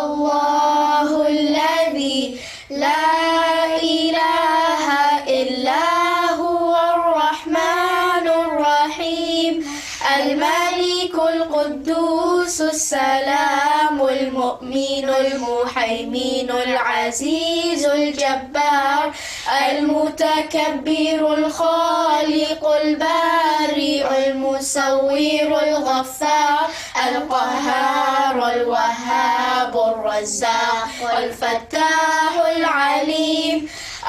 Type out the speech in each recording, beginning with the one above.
الله الذي لا إله إلا هو الرحمن الرحيم الملك القدوس السلام المؤمن المهيمن العزيز الجبار المتكبر الخالق البارئ المصور الغفار القهار الوهاب الرزاق الفتاح العليم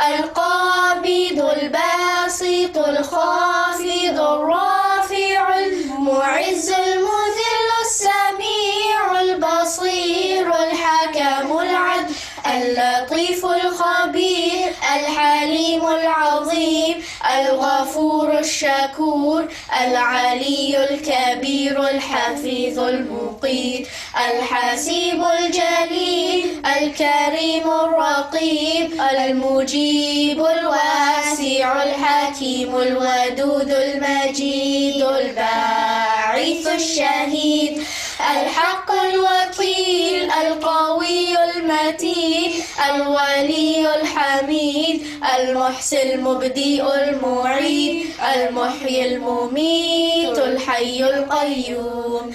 القابض الباسط الخافض الرافع المعز المذل السميع البصير الحكم العدل اللطيف الخبير الحليم العظيم الغفور الشكور العلي الكبير الحفيظ المقيت الحسيب الجليل الكريم الرقيب المجيب الواسع الحكيم الودود المجيد الباعث الشهيد الحق الوكيل القوي المتين الولي الحميد المحسن المبدئ المعيد المحيي المميت الحي القيوم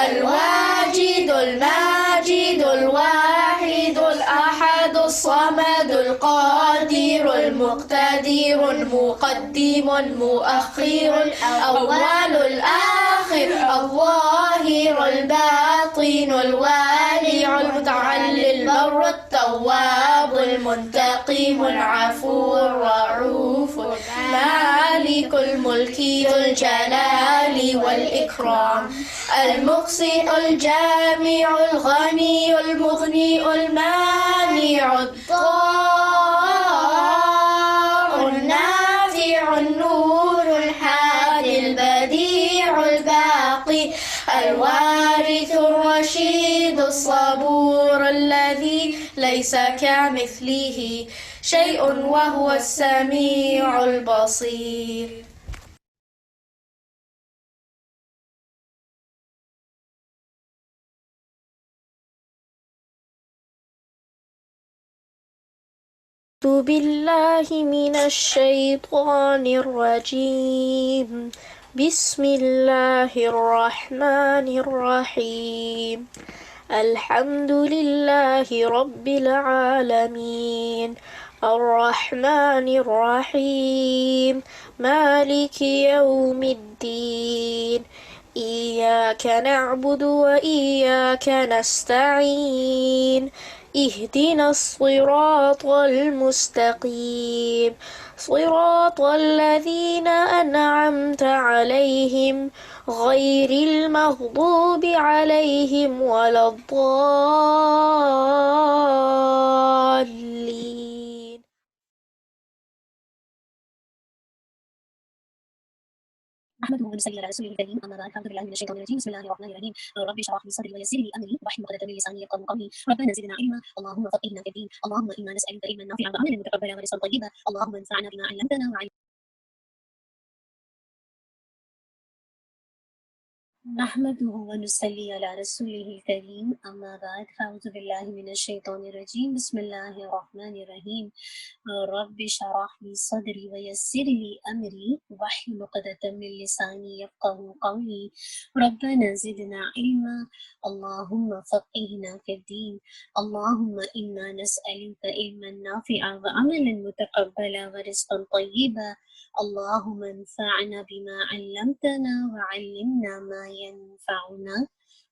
الواجد الماجد الواحد الأحد الصمد القادر المقتدر المقدم المؤخر الأول الآخر الظاهر الباطن الوالي المتعلي البر التواب المنتقم العفو الرؤوف مالك الملك ذو الجلال والإكرام المقسط الجامع الغني المغني المانع الضار النافع النور الحادي البديع الباقي الوارث الرشيد الصبور الذي ليس كمثله شيء وهو السميع البصير. أعوذ بالله من الشيطان الرجيم. بسم الله الرحمن الرحيم. الحمد لله رب العالمين الرحمن الرحيم مالك يوم الدين إياك نعبد وإياك نستعين اهدنا الصراط المستقيم صراط الذين أنعمت عليهم غير المغضوب عليهم ولا الضالين. أحمده ونصلي على رسوله الكريم أما بعد فأعوذ بالله من الشيطان الرجيم بسم الله الرحمن الرحيم رب اشرح لي صدري ويسر لي أمري واحلل عقدة من لساني يفقهوا قولي ربنا زدنا علما اللهم فقهنا في الدين اللهم إنا نسألك علما نافعا وعملا متقبلا ورزقا طيبا اللهم انفعنا بما علمتنا نحمده ونصلي على رسوله الكريم أما بعد فأعوذ بالله من الشيطان الرجيم بسم الله الرحمن الرحيم رب اشرح لي صدري ويسر لي أمري واحلل عقدة من لساني يفقهوا قولي ربنا زدنا علما اللهم فقهنا في الدين اللهم إنا نسألك علما نافعا وعملا متقبلا ورزقا طيبا اللهم انفعنا بما علمتنا وعلمنا ما ينفعنا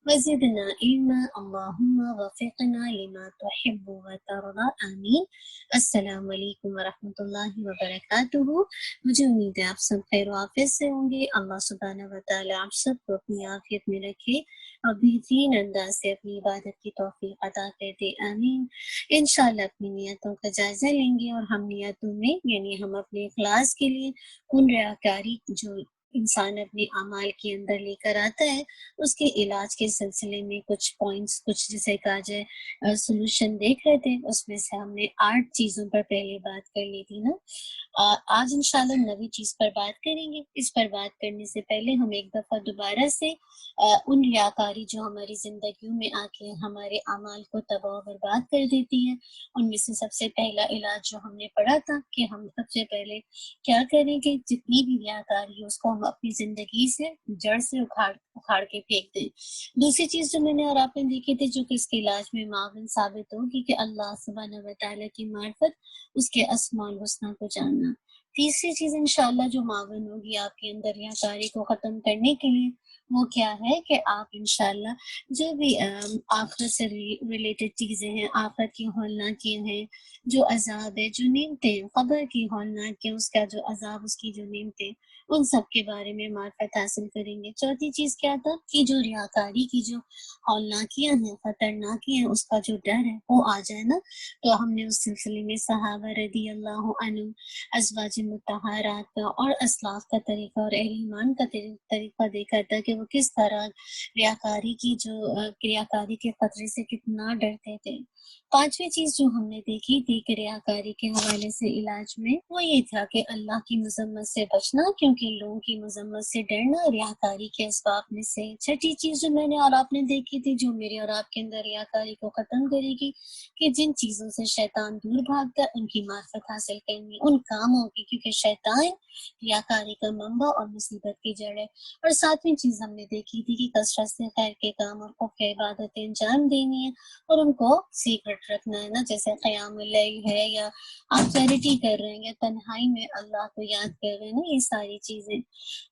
وزدنا علما اللهم وفقنا لما تحب وترضى آمین. السلام علیکم ورحمۃ اللہ وبرکاتہ. مجھے امید ہے آپ سب خیر و عافیت سے ہوں گے. اللہ سبحانہ و تعالیٰ آپ سب کو اپنی عافیت میں رکھے اور بہترین انداز سے اپنی عبادت کی توفیق عطا کر دے آمین. انشاءاللہ اپنی نیتوں کا جائزہ لیں گے اور ہم نیتوں میں یعنی ہم اپنے اخلاص کے لیے ان ریاکاری جو انسان اپنے اعمال کے اندر لے کر آتا ہے، اس کے علاج کے سلسلے میں کچھ پوائنٹس، کچھ جسے کہا جائے سولوشن دیکھ رہے تھے۔ اس میں سے ہم نے 8 چیزوں پر پہلے بات کر لی تھی نا۔ آج انشاءاللہ نوی چیز پر بات کریں گے۔ اس پر بات کرنے سے پہلے ہم ایک دفعہ دوبارہ سے ان ریاکاری جو ہماری زندگیوں میں آ کے ہمارے اعمال کو تباہ و برباد کر دیتی ہے، ان میں سے سب سے پہلا علاج جو ہم نے پڑھا تھا کہ ہم سب سے پہلے کیا کریں کہ جتنی بھی ریاکاری ہے اس کو ہم اپنی زندگی سے جڑ سے اکھاڑ کے پھینک دیں۔ دوسری چیز جو میں نے اور آپ نے دیکھی تھی جو کہ اس کے علاج میں معاون ثابت ہوگی کہ اللہ سبحانہ و تعالیٰ کی معرفت، اس کے اسماء الحسنیٰ کو جاننا۔ تیسری چیز انشاءاللہ جو معاون ہوگی آپ کے اندر ریاکاری کو ختم کرنے کے لیے، وہ کیا ہے کہ آپ انشاءاللہ جو بھی آخرت سے ریلیٹڈ چیزیں ہیں، آخرت کی ہولناکیاں ہیں، جو عذاب ہے، جو نعمتیں، قبر کی ہولناک ہے، اس کا جو عذاب، اس کی جو نعمتیں، ان سب کے بارے میں معرفت حاصل کریں گے۔ چوتھی چیز کیا تھا کہ جو ریاکاری کی جو ہولناکیاں ہیں، خطرناکی ہیں، اس کا جو ڈر ہے وہ آ جائے نا، تو ہم نے اس سلسلے میں صحابہ رضی اللہ عنہ، ازواج مطہرات کا اور اسلاف کا طریقہ اور اہل ایمان کا طریقہ دیکھا تھا کہ وہ کس طرح ریاکاری کے خطرے سے کتنا ڈرتے تھے۔ پانچویں چیز جو ہم نے دیکھی تھی کہ ریاکاری کے حوالے سے علاج میں، وہ یہ تھا کہ اللہ کی مذمت سے بچنا، کیونکہ لوگوں کی مذمت سے ڈرنا ریاکاری کے اسباب میں سے۔ چھٹی چیز جو میں نے اور آپ نے دیکھی تھی جو میرے اور آپ کے اندر ریاکاری کو ختم کرے گی، کہ جن چیزوں سے شیطان دور بھاگتا ہے ان کی معرفت حاصل کرنی، ان کاموں کی، کیونکہ شیطان ریاکاری کا منبع اور مصیبت کی جڑ ہے۔ اور ساتویں چیز ہم نے دیکھی تھی کہ کثرت سے خیر کے کام اور خفیہ عبادتیں انجام دینی ہے اور ان کو سیکرٹ رکھنا ہے نا، جیسے قیام اللیل ہے، یا آپ چیریٹی کر رہے ہیں، یا تنہائی میں اللہ کو یاد کر رہے ہیں نا، یہ ساری چیزیں۔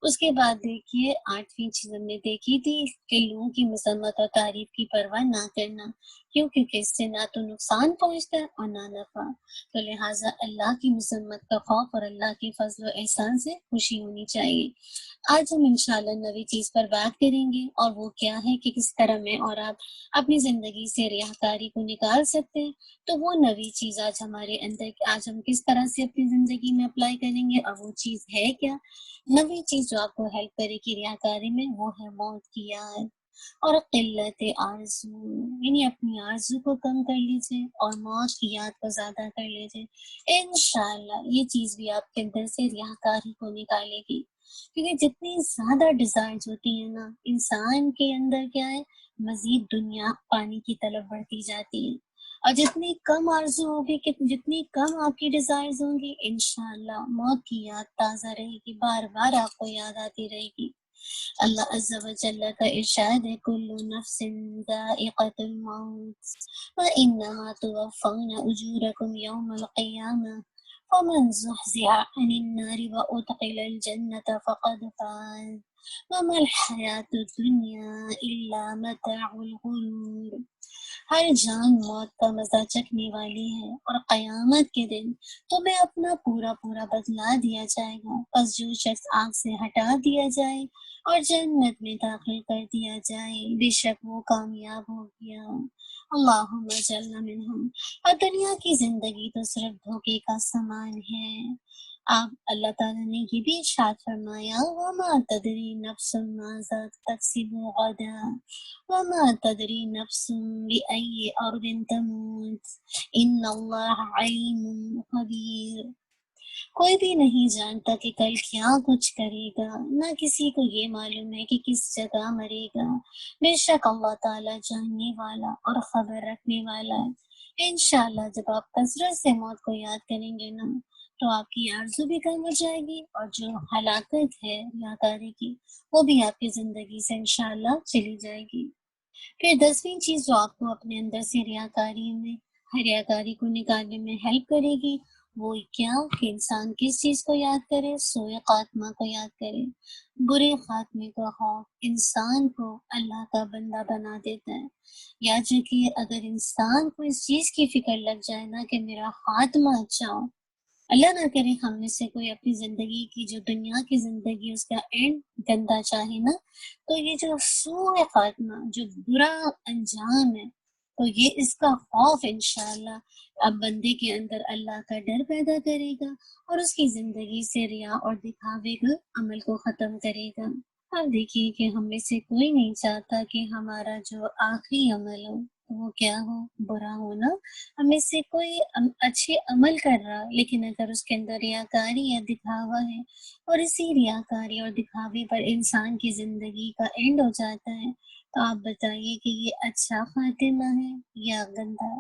اس کے بعد دیکھیے 8ویں چیز ہم نے دیکھی تھی کہ لوگوں کی مذمت اور تعریف کی پرواہ نہ کرنا، کیوں؟ کیونکہ اس سے نہ تو نقصان پہنچتا ہے اور نہ نفع، تو لہٰذا اللہ کی مذمت کا خوف اور اللہ کی فضل و احسان سے خوشی ہونی چاہیے۔ آج ہم انشاءاللہ نوی چیز پر بات کریں گے، اور وہ کیا ہے کہ کس طرح میں اور آپ اپنی زندگی سے ریاکاری کو نکال سکتے ہیں۔ تو وہ نوی چیز آج ہمارے اندر، آج ہم کس طرح سے اپنی زندگی میں اپلائی کریں گے، اور وہ چیز ہے کیا؟ نوی چیز جو آپ کو ہیلپ کرے گی ریاکاری میں، وہ ہے موت کی یاد اور قلت آرزو، یعنی اپنی آرزو کو کم کر لیجیے اور موت کی یاد کو زیادہ کر لیجیے۔ انشاءاللہ یہ چیز بھی آپ کے اندر سے ریاکاری کو نکالے گی، کیونکہ جتنی زیادہ ڈیزائرز ہوتی ہیں نا انسان کے اندر، کیا ہے، مزید دنیا پانی کی طرف بڑھتی جاتی ہے، اور جتنی کم آرزو ہوگی، کہ جتنی کم آپ کی ڈیزائرز ہوں گی، انشاءاللہ موت کی یاد تازہ رہے گی، بار بار آپ کو یاد آتی رہے گی۔ اللہ عز و جل کا ارشاد ہے کل نفس ذائقۃ الموت وانما توفون اجورکم یوم القیامہ فمن زحزح عن النار وادخل الجنة فقد فاز وما الحیاة الدنیا الا متاع الغرور۔ ہر جان موت کا مزہ چکھنے والی ہے، اور قیامت کے دن تمہیں اپنا پورا پورا بدلا دیا جائے گا، پس جو شخص آگ سے ہٹا دیا جائے اور جنت میں داخل کر دیا جائے، بے شک وہ کامیاب ہو گیا۔ اللہم اجعلنا منہم۔ اور دنیا کی زندگی تو صرف دھوکے کا سامان ہے۔ آپ اللہ تعالیٰ نے یہ بھی ارشاد فرمایا وَمَا تَدْرِي نَفْسٌ مَاذَا تَكْسِبُ غَدًا وَمَا تَدْرِي نَفْسٌ بِأَيِّ أَرْضٍ تَمُوتُ إِنَّ اللَّهَ عَلِيمٌ خَبِيرٌ۔ کوئی بھی نہیں جانتا کہ کل کیا کچھ کرے گا، نہ کسی کو یہ معلوم ہے کہ کس جگہ مرے گا، بے شک اللہ تعالیٰ جاننے والا اور خبر رکھنے والا ہے۔ انشاءاللہ جب آپ کثرت سے موت کو یاد کریں گے نا، تو آپ کی آرزو بھی کم ہو جائے گی، اور جو ہلاکت ہے ریاکاری کی، وہ بھی آپ کی زندگی سے انشاءاللہ چلی جائے گی۔ پھر 10ویں چیز جو آپ کو اپنے اندر سے ریاکاری کو نکالنے میں ہیلپ کرے گی، وہ کیا کہ انسان کس چیز کو یاد کرے؟ سوء خاتمہ کو یاد کرے۔ برے خاتمے کا خوف انسان کو اللہ کا بندہ بنا دیتا ہے، یا جو کہ اگر انسان کو اس چیز کی فکر لگ جائے نا کہ میرا خاتمہ اچھا ہو، اللہ نہ کرے ہم میں سے کوئی اپنی زندگی کی جو دنیا کی زندگی اس کا اینڈ گندا چاہے نا، تو یہ جو سوء خاتمہ، جو برا انجام ہے، تو یہ اس کا خوف انشاءاللہ اب بندے کے اندر اللہ کا ڈر پیدا کرے گا اور اس کی زندگی سے ریا اور دکھاوے کے عمل کو ختم کرے گا۔ اب دیکھیے کہ ہم میں سے کوئی نہیں چاہتا کہ ہمارا جو آخری عمل ہو وہ کیا ہو، برا ہونا۔ ہم میں سے کوئی اچھے عمل کر رہا لیکن اگر اس کے اندر ریاکاری یا دکھاوا ہے اور اسی ریاکاری اور دکھاوے پر انسان کی زندگی کا اینڈ ہو جاتا ہے، تو آپ بتائیے کہ یہ اچھا خاتمہ ہے یا گندا؟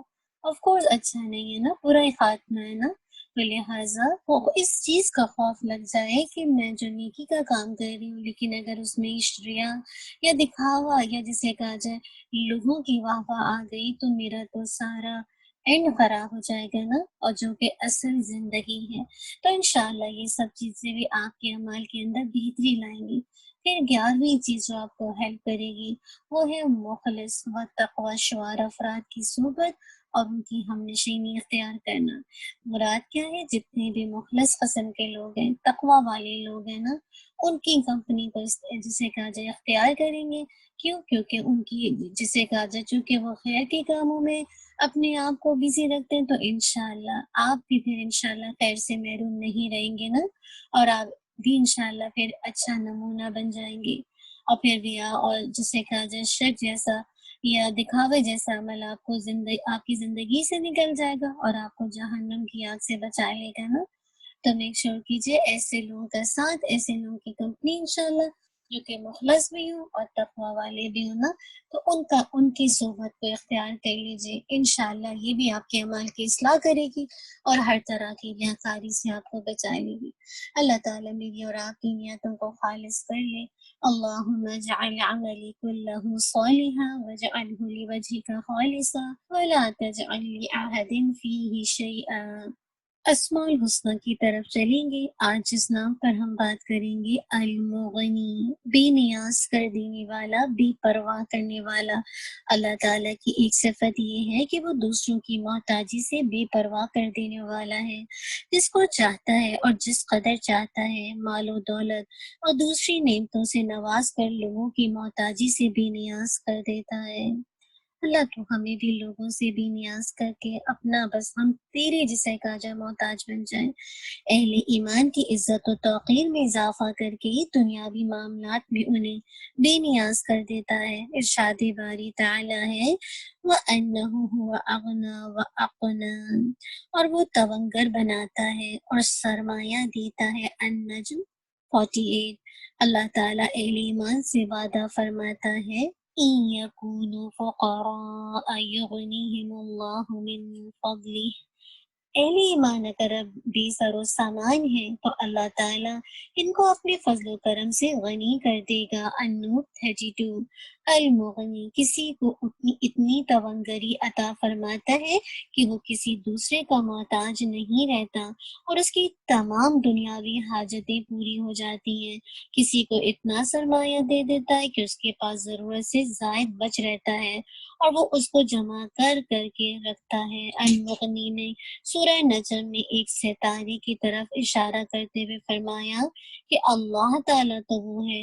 آف کورس اچھا نہیں ہے نا، برا ہی خاتمہ ہے نا۔ تو لہٰذا وہ اس چیز کا خوف لگ جائے کہ میں جو نیکی کا کام کر رہی ہوں لیکن اگر اس میں ریا یا دکھاوا یا جسے کہا جائے لوگوں کی واہ واہ آ گئی تو میرا تو سارا اینڈ خراب ہو جائے گا نا، اور جو کہ اصل زندگی ہے۔ تو انشاءاللہ یہ سب چیزیں بھی آپ کے اعمال کے اندر بہتری لائیں گی۔ پھر 11ویں چیز جو آپ کو ہیلپ کرے گی وہ ہے مخلص و تقوی شعار افراد کی صحبت اور ان کی ہم نشینی اختیار کرنا۔ مراد کیا ہے؟ جتنے بھی مخلص قسم کے لوگ ہیں، تقوی والے لوگ ہیں نا، ان کی کمپنی کو جسے کہا جائے اختیار کریں گے۔ کیوں؟ کیونکہ ان کی جسے کہا جائے چونکہ وہ خیر کے کاموں میں اپنے آپ کو بزی رکھتے ہیں، تو انشاءاللہ آپ بھی پھر انشاءاللہ خیر سے محروم نہیں رہیں گے نا، اور آپ بھی انشاءاللہ پھر اچھا نمونہ بن جائیں گے۔ اور پھر ریا اور جسے کہا جائے شرک جیسا یا دکھاوے جیسا عمل آپ کی زندگی سے نکل جائے گا اور آپ کو جہنم کی آگ سے بچا لے گا نا۔ تو میک شور کیجیے ایسے لوگوں کا ساتھ، ایسے لوگوں کی کمپنی انشاءاللہ جو کہ مخلص بھی ہوں اور تقوی والے بھی ہوں نا، تو ان کی صحبت کو اختیار کر لیجیے۔ انشاءاللہ یہ بھی آپ کے اعمال کی اصلاح کرے گی اور ہر طرح کی ریاکاری سے آپ کو بچائے گی۔ اللہ تعالیٰ میری اور آپ کی نیتوں کو خالص کر لے۔ اللہم اجعل عملی کلہ صالحا واجعلہ لوجہک خالصا ولا تجعل لأحد فیہ شیئا۔ اسماء الحسنی کی طرف چلیں گے۔ آج جس نام پر ہم بات کریں گے المغنی، بے نیاز کر دینے والا، بے پرواہ کرنے والا۔ اللہ تعالیٰ کی ایک صفت یہ ہے کہ وہ دوسروں کی محتاجی سے بے پرواہ کر دینے والا ہے۔ جس کو چاہتا ہے اور جس قدر چاہتا ہے مال و دولت اور دوسری نعمتوں سے نواز کر لوگوں کی محتاجی سے بے نیاز کر دیتا ہے۔ اللہ تو ہمیں بھی لوگوں سے بھی نیاز کر کے اپنا بس ہم تیرے جسے کہا جائے محتاج بن جائیں۔ اہل ایمان کی عزت و توقیر میں اضافہ کر کے دنیاوی معاملات میں انہیں بے نیاز کر دیتا ہے۔ ارشاد باری تعالی ہے وَأَنَّهُ هُوَ أَغْنَى وَأَقْنَى، اور وہ توانگر بناتا ہے اور سرمایہ دیتا ہے۔ النجم 48۔ اللہ تعالیٰ اہل ایمان سے وعدہ فرماتا ہے إِن يَكُونُوا فُقَرَاءَ يُغْنِهِمُ اللَّهُ مِن فَضْلِهِ۔ اہل ایمان اگر اب بے سر و سامان ہیں تو اللہ تعالیٰ ان کو اپنے فضل و کرم سے غنی کر دے گا۔ النور 32۔ المغنی کسی کو اتنی توانگری عطا فرماتا ہے کہ وہ کسی دوسرے کا محتاج نہیں رہتا اور اس کی تمام دنیاوی حاجتیں پوری ہو جاتی ہیں۔ کسی کو اتنا سرمایہ دے دیتا ہے کہ اس کے پاس ضرورت سے زائد بچ رہتا ہے اور وہ اس کو جمع کر کے رکھتا ہے۔ المغنی نے سورہ نجم میں ایک ستارے کی طرف اشارہ کرتے ہوئے فرمایا کہ اللہ تعالیٰ تو وہ ہے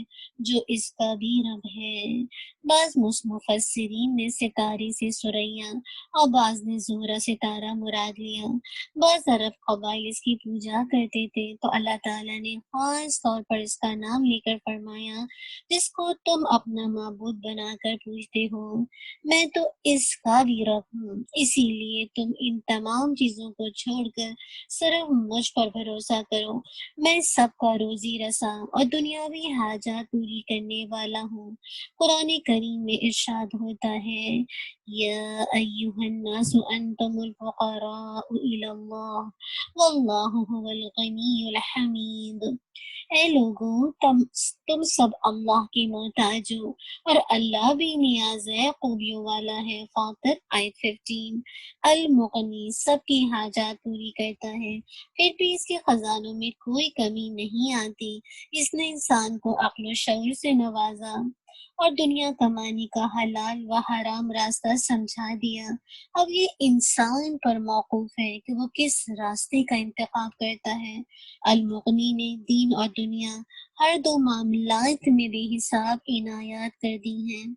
جو اس کا بھی رب ہے۔ بعض مفسرین نے ستارے سے سریا اور بعض نے زہرہ ستارہ مراد لیا۔ بعض عرب قبائل اس کی پوجا کرتے تھے تو اللہ تعالیٰ نے خاص طور پر اس کا نام لے کر فرمایا جس کو تم اپنا معبود بنا کر پوجتے ہو، میں تو اس کا بھی رب ہوں، اسی لیے تم ان تمام چیزوں کو چھوڑ کر صرف مجھ پر بھروسہ کرو، میں سب کا روزی رساں اور دنیاوی حاجات پوری کرنے والا ہوں۔ قرآن کریم میں ارشاد ہوتا ہے یا ایھا الناس انتم الفقراء الی اللہ واللہ هو الغنی الحمید۔ اے لوگوں تم سب اللہ کی محتاج ہو اور اللہ بھی نیاز ہے، خوبیوں والا ہے۔ فاطر آیت 15۔ المغنی سب کی حاجات پوری کرتا ہے، پھر بھی اس کے خزانوں میں کوئی کمی نہیں آتی۔ اس نے انسان کو عقل و شعور سے نوازا اور دنیا کمانے کا حلال و حرام راستہ سمجھا دیا۔ اب یہ انسان پر موقوف ہے کہ وہ کس راستے کا انتخاب کرتا ہے۔ المغنی نے دین اور دنیا ہر دو معاملات میں بے حساب عنایات کر دی ہیں۔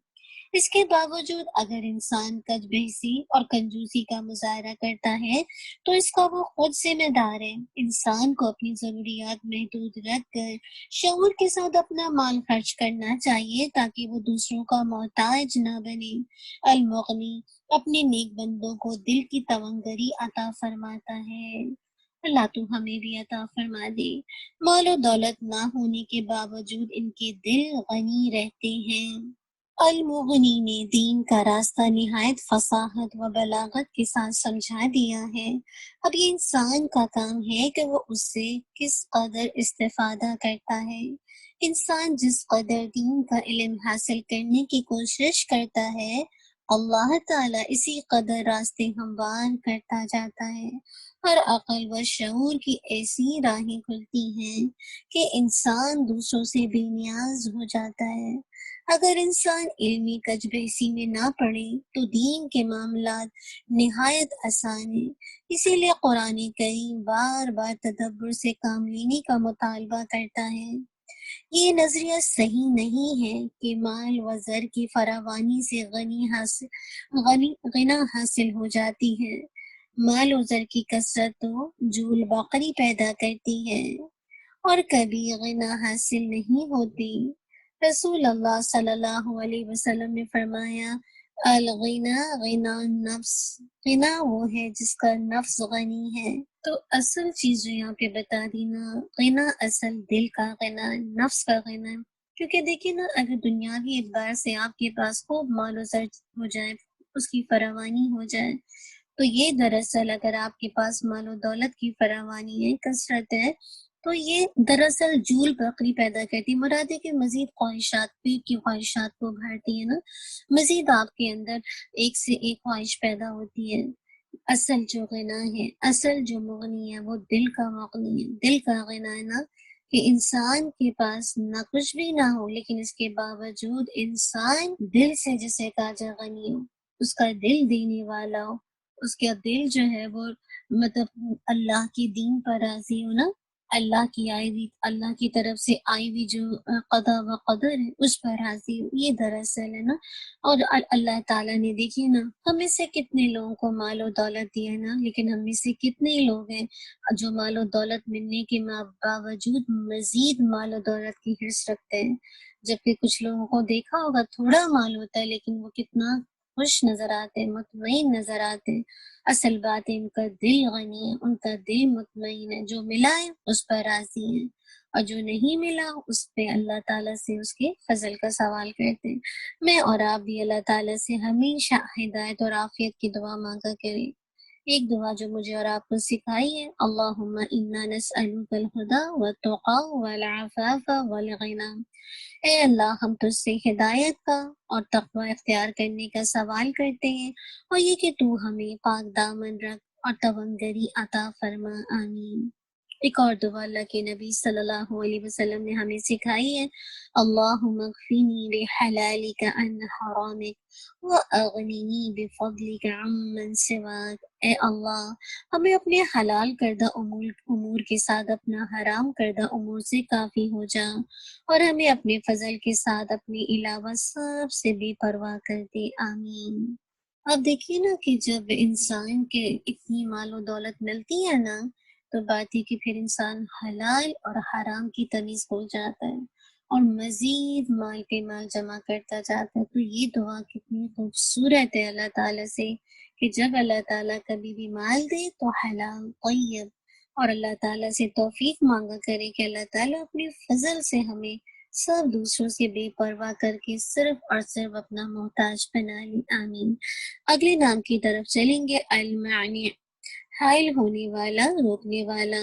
اس کے باوجود اگر انسان کج بحثی اور کنجوسی کا مظاہرہ کرتا ہے تو اس کا وہ خود ذمہ دار ہے۔ انسان کو اپنی ضروریات محدود رکھ کر شعور کے ساتھ اپنا مال خرچ کرنا چاہیے تاکہ وہ دوسروں کا محتاج نہ بنے۔ المغنی اپنے نیک بندوں کو دل کی تونگری عطا فرماتا ہے۔ اللہ تو ہمیں بھی عطا فرما دے۔ مال و دولت نہ ہونے کے باوجود ان کے دل غنی رہتے ہیں۔ المغنی نے دین کا راستہ نہایت فصاحت و بلاغت کے ساتھ سمجھا دیا ہے۔ اب یہ انسان کا کام ہے کہ وہ اس سے کس قدر استفادہ کرتا ہے۔ انسان جس قدر دین کا علم حاصل کرنے کی کوشش کرتا ہے، اللہ تعالیٰ اسی قدر راستے ہموار کرتا جاتا ہے۔ ہر عقل و شعور کی ایسی راہیں کھلتی ہیں کہ انسان دوسروں سے بے نیاز ہو جاتا ہے۔ اگر انسان علمی کج بحثی میں نہ پڑے تو دین کے معاملات نہایت آسان ہیں۔ اسی لیے قرآن کریم بار بار تدبر سے کام لینے کا مطالبہ کرتا ہے۔ یہ نظریہ صحیح نہیں ہے کہ مال و زر کی فراوانی سے غنا حاصل ہو جاتی ہے۔ مال و زر کی کثرت تو جول باقری پیدا کرتی ہے اور کبھی غنا حاصل نہیں ہوتی۔ رسول اللہ صلی اللہ علیہ وسلم نے فرمایا، الغنا غنا النفس، غنا وہ ہے جس کا نفس غنی ہے۔ تو اصل چیز جو یہاں پہ بتا دی نا، غنا اصل دل کا غنا، نفس کا غنا۔ کیونکہ دیکھیے نا، اگر دنیاوی اعتبار سے آپ کے پاس خوب مال و زر ہو جائے، اس کی فراوانی ہو جائے، تو یہ دراصل اگر آپ کے پاس مال و دولت کی فراوانی ہے، کثرت ہے، تو یہ دراصل جول بکری پیدا کرتی، مراد ہے کہ مزید خواہشات، پیٹ کی خواہشات کو بھرتی ہے نا، مزید آپ کے اندر ایک سے ایک خواہش پیدا ہوتی ہے۔ اصل جو غنا ہے، اصل جو مغنی ہے، وہ دل کا مغنی ہے، دل کا غنا ہے نا، کہ انسان کے پاس نہ کچھ بھی نہ ہو لیکن اس کے باوجود انسان دل سے جسے کہا جائے غنی ہو، اس کا دل دینے والا ہو، اس کا دل جو ہے وہ مطلب اللہ کی دین پر راضی ہو نا، اللہ کی طرف سے آئی ہوئی جو قضا و قدر ہے اس پر راضی ہو، یہ دراصل ہے نا۔ اور اللہ تعالیٰ نے دیکھیے نا، ہم میں سے کتنے لوگوں کو مال و دولت دیا ہے نا، لیکن ہم میں سے کتنے لوگ ہیں جو مال و دولت ملنے کے باوجود مزید مال و دولت کی حرص رکھتے ہیں، جبکہ کچھ لوگوں کو دیکھا ہوگا تھوڑا مال ہوتا ہے لیکن وہ کتنا خوش نظر آتے ہیں، مطمئن نظر آتے ہیں۔ اصل بات ہے ان کا دل غنی ہے، ان کا دل مطمئن ہے، جو ملا ہے اس پر راضی ہے، اور جو نہیں ملا اس پہ اللہ تعالیٰ سے اس کے فضل کا سوال کرتے ہیں۔ میں اور آپ بھی اللہ تعالیٰ سے ہمیشہ ہدایت اور عافیت کی دعا مانگا کریں۔ ایک دعا جو مجھے اور آپ کو سکھائی ہے، اللہم انا نسألک الہدی والتقی والعفاف والغنی۔ اے اللہ، ہم تجھ سے ہدایت کا اور تقوی اختیار کرنے کا سوال کرتے ہیں، اور یہ کہ تو ہمیں پاک دامن رکھ اور تونگری عطا فرما، آمین۔ ایک اور دعا اللہ کے نبی صلی اللہ علیہ وسلم نے ہمیں سکھائی ہے، اللہم اکفنی بحلالک عن حرامک واغننی بفضلک عمن سواک۔ اے اللہ، ہمیں اپنے حلال کردہ امور کے ساتھ اپنا حرام کردہ امور سے کافی ہو جا، اور ہمیں اپنے فضل کے ساتھ اپنے علاوہ سب سے بے پرواہ کر دے، آمین۔ اب دیکھیے نا کہ جب انسان کے اتنی مال و دولت ملتی ہے نا، تو بات ہے کہ پھر انسان حلال اور حرام کی تمیز بھول جاتا ہے اور مزید مال پہ مال جمع کرتا جاتا ہے۔ تو یہ دعا کتنی خوبصورت ہے اللہ تعالیٰ سے، کہ جب اللہ تعالیٰ کبھی بھی مال دے تو حلال طیب، اور اللہ تعالیٰ سے توفیق مانگا کرے کہ اللہ تعالیٰ اپنے فضل سے ہمیں سب دوسروں سے بے پرواہ کر کے صرف اور صرف اپنا محتاج بنا لی، آمین۔ اگلے نام کی طرف چلیں گے، المعنی، حائل ہونے والا، روکنے والا۔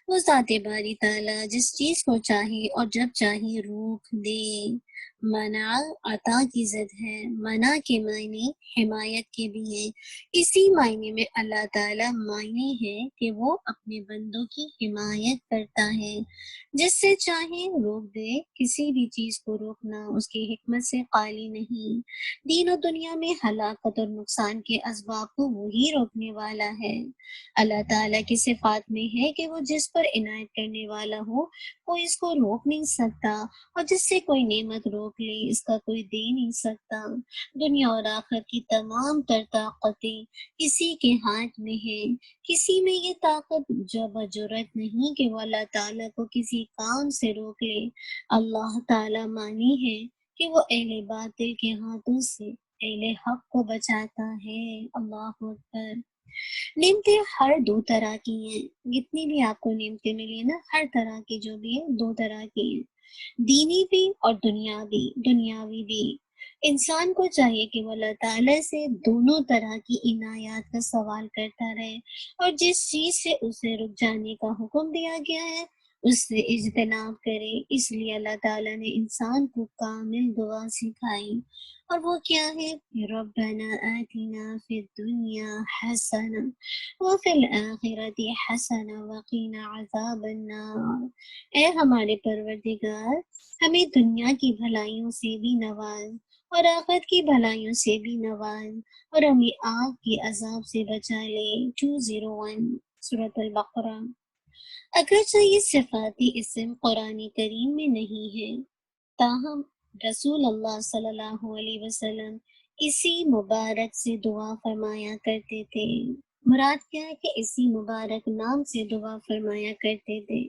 وہ ذات باری تعالیٰ جس چیز کو چاہے اور جب چاہے روک دے۔ منع عطا کی ضد ہے، منع کے معنی حمایت کے بھی ہیں۔ اسی معنی میں اللہ تعالیٰ معنی ہے کہ وہ اپنے بندوں کی حمایت کرتا ہے، جس سے چاہے روک دے۔ کسی بھی چیز کو روکنا اس کی حکمت سے خالی نہیں۔ دین و دنیا میں ہلاکت اور نقصان کے اسباب کو وہی روکنے والا ہے۔ اللہ تعالیٰ کی صفات میں ہے کہ وہ جس پر عنایت کرنے والا ہو، وہ اس کو روک نہیں سکتا، اور جس سے کوئی نعمت روک روک لے اس کا کوئی دے نہیں سکتا۔ دنیا اور آخرت کی تمام تر طاقتیں اسی کے ہاتھ میں ہیں۔ کسی میں یہ طاقت جرأت نہیں کہ وہ اللہ تعالیٰ کو کسی کام سے روک لے۔ اللہ تعالیٰ مانی ہے کہ وہ اہل باطل کے ہاتھوں سے اہل حق کو بچاتا ہے۔ اللہ اکبر۔ نعمتیں ہر دو طرح کی ہیں، جتنی بھی آپ کو نعمتیں ملی نا ہر طرح کی جو بھی ہے دو طرح کی ہیں، دینی بھی اور دنیاوی بھی۔ انسان کو چاہیے کہ وہ اللہ تعالیٰ سے دونوں طرح کی عنایات کا سوال کرتا رہے، اور جس چیز سے اسے رک جانے کا حکم دیا گیا ہے اس سے اجتناب کرے۔ اس لیے اللہ تعالیٰ نے انسان کو کامل دعا سکھائی، اور وہ کیا ہے؟ ربنا آتنا فی الدنیا حسنہ وفی الآخرۃ حسنہ وقنا عذاب النار۔ اے ہمارے پروردگار، ہمیں دنیا کی بھلائیوں سے بھی نواز اور آخرت کی بھلائیوں سے بھی نواز، اور ہمیں آگ کی عذاب سے بچا لے۔ 201 سورۃ البقرہ۔ اگرچہ یہ صفاتی اسم قرآن کریم میں نہیں ہے، تاہم رسول اللہ صلی اللہ علیہ وسلم اسی مبارک سے دعا فرمایا کرتے تھے۔ مراد کیا ہے کہ اسی مبارک نام سے دعا فرمایا کرتے تھے،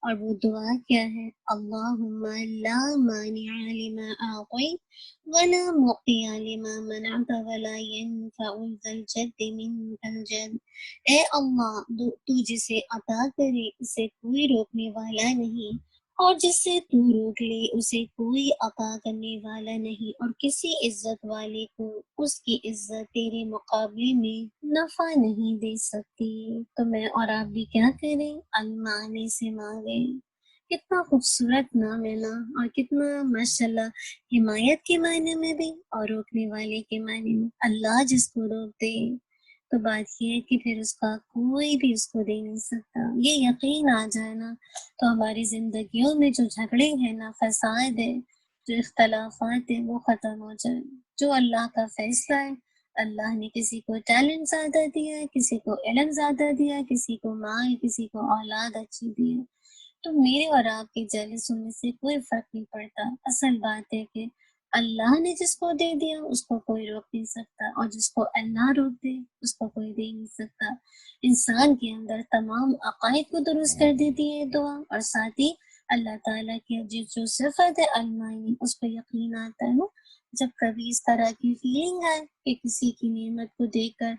اور وہ دعا کیا ہے؟ اللہم لا مانع لما اعطیت ولا معطی لما منعت ولا ينفع ذا الجد منک الجد۔ اے اللہ، تو جسے عطا کرے اسے کوئی روکنے والا نہیں، اور جس سے تو روک لے اسے کوئی عطا کرنے والا نہیں، اور کسی عزت والے کو اس کی عزت تیرے مقابلے میں نفع نہیں دے سکتی۔ تو میں اور آپ بھی کیا کریں؟ المانے سے مانگیں۔ کتنا خوبصورت نام ہے نا، اور کتنا ماشاءاللہ حمایت کے معنی میں بھی اور روکنے والے کے معنی میں۔ اللہ جس کو روک دے تو بات یہ ہے کہ پھر اس کا کوئی بھی اس کو دے نہیں سکتا۔ یہ یقین آ جائے نا تو ہماری زندگیوں میں جو جھگڑے ہیں نا، فساد ہے، جو اختلافات ہیں، وہ ختم ہو جائے۔ جو اللہ کا فیصلہ ہے، اللہ نے کسی کو ٹیلنٹ زیادہ دیا ہے، کسی کو علم زیادہ دیا ہے، کسی کو مال، کسی کو اولاد اچھی دی ہے، تو میرے اور آپ کے جیلس ہونے سے کوئی فرق نہیں پڑتا۔ اصل بات ہے کہ اللہ نے جس کو دے دیا اس کو کوئی روک نہیں سکتا، اور جس کو اللہ روک دے اس کو کوئی دے نہیں سکتا۔ انسان کے اندر تمام عقائد کو درست کر دیتی ہے دعا، اور ساتھ ہی اللہ تعالیٰ کی جو صفت ہے المعین، اس پہ یقین آتا ہے نا۔ جب کبھی اس طرح کی فیلنگ آئے کہ کسی کی نعمت کو دیکھ کر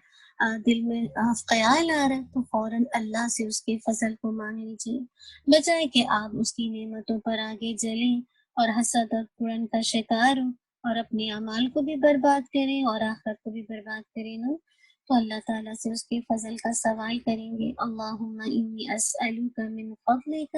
دل میں خیال آ رہا ہے، تو فوراً اللہ سے اس کے فضل کو مانگ لیجیے، بجائے کہ آپ اس کی نعمتوں پر آگے جلیں اور حسد اور کڑن کا شکار ہو، اور اپنے اعمال کو بھی برباد کریں اور آخرت کو بھی برباد کریں نا۔ تو اللہ تعالیٰ سے اس کے فضل کا سوال کریں گے۔ اللہم انی اسألک من فضلک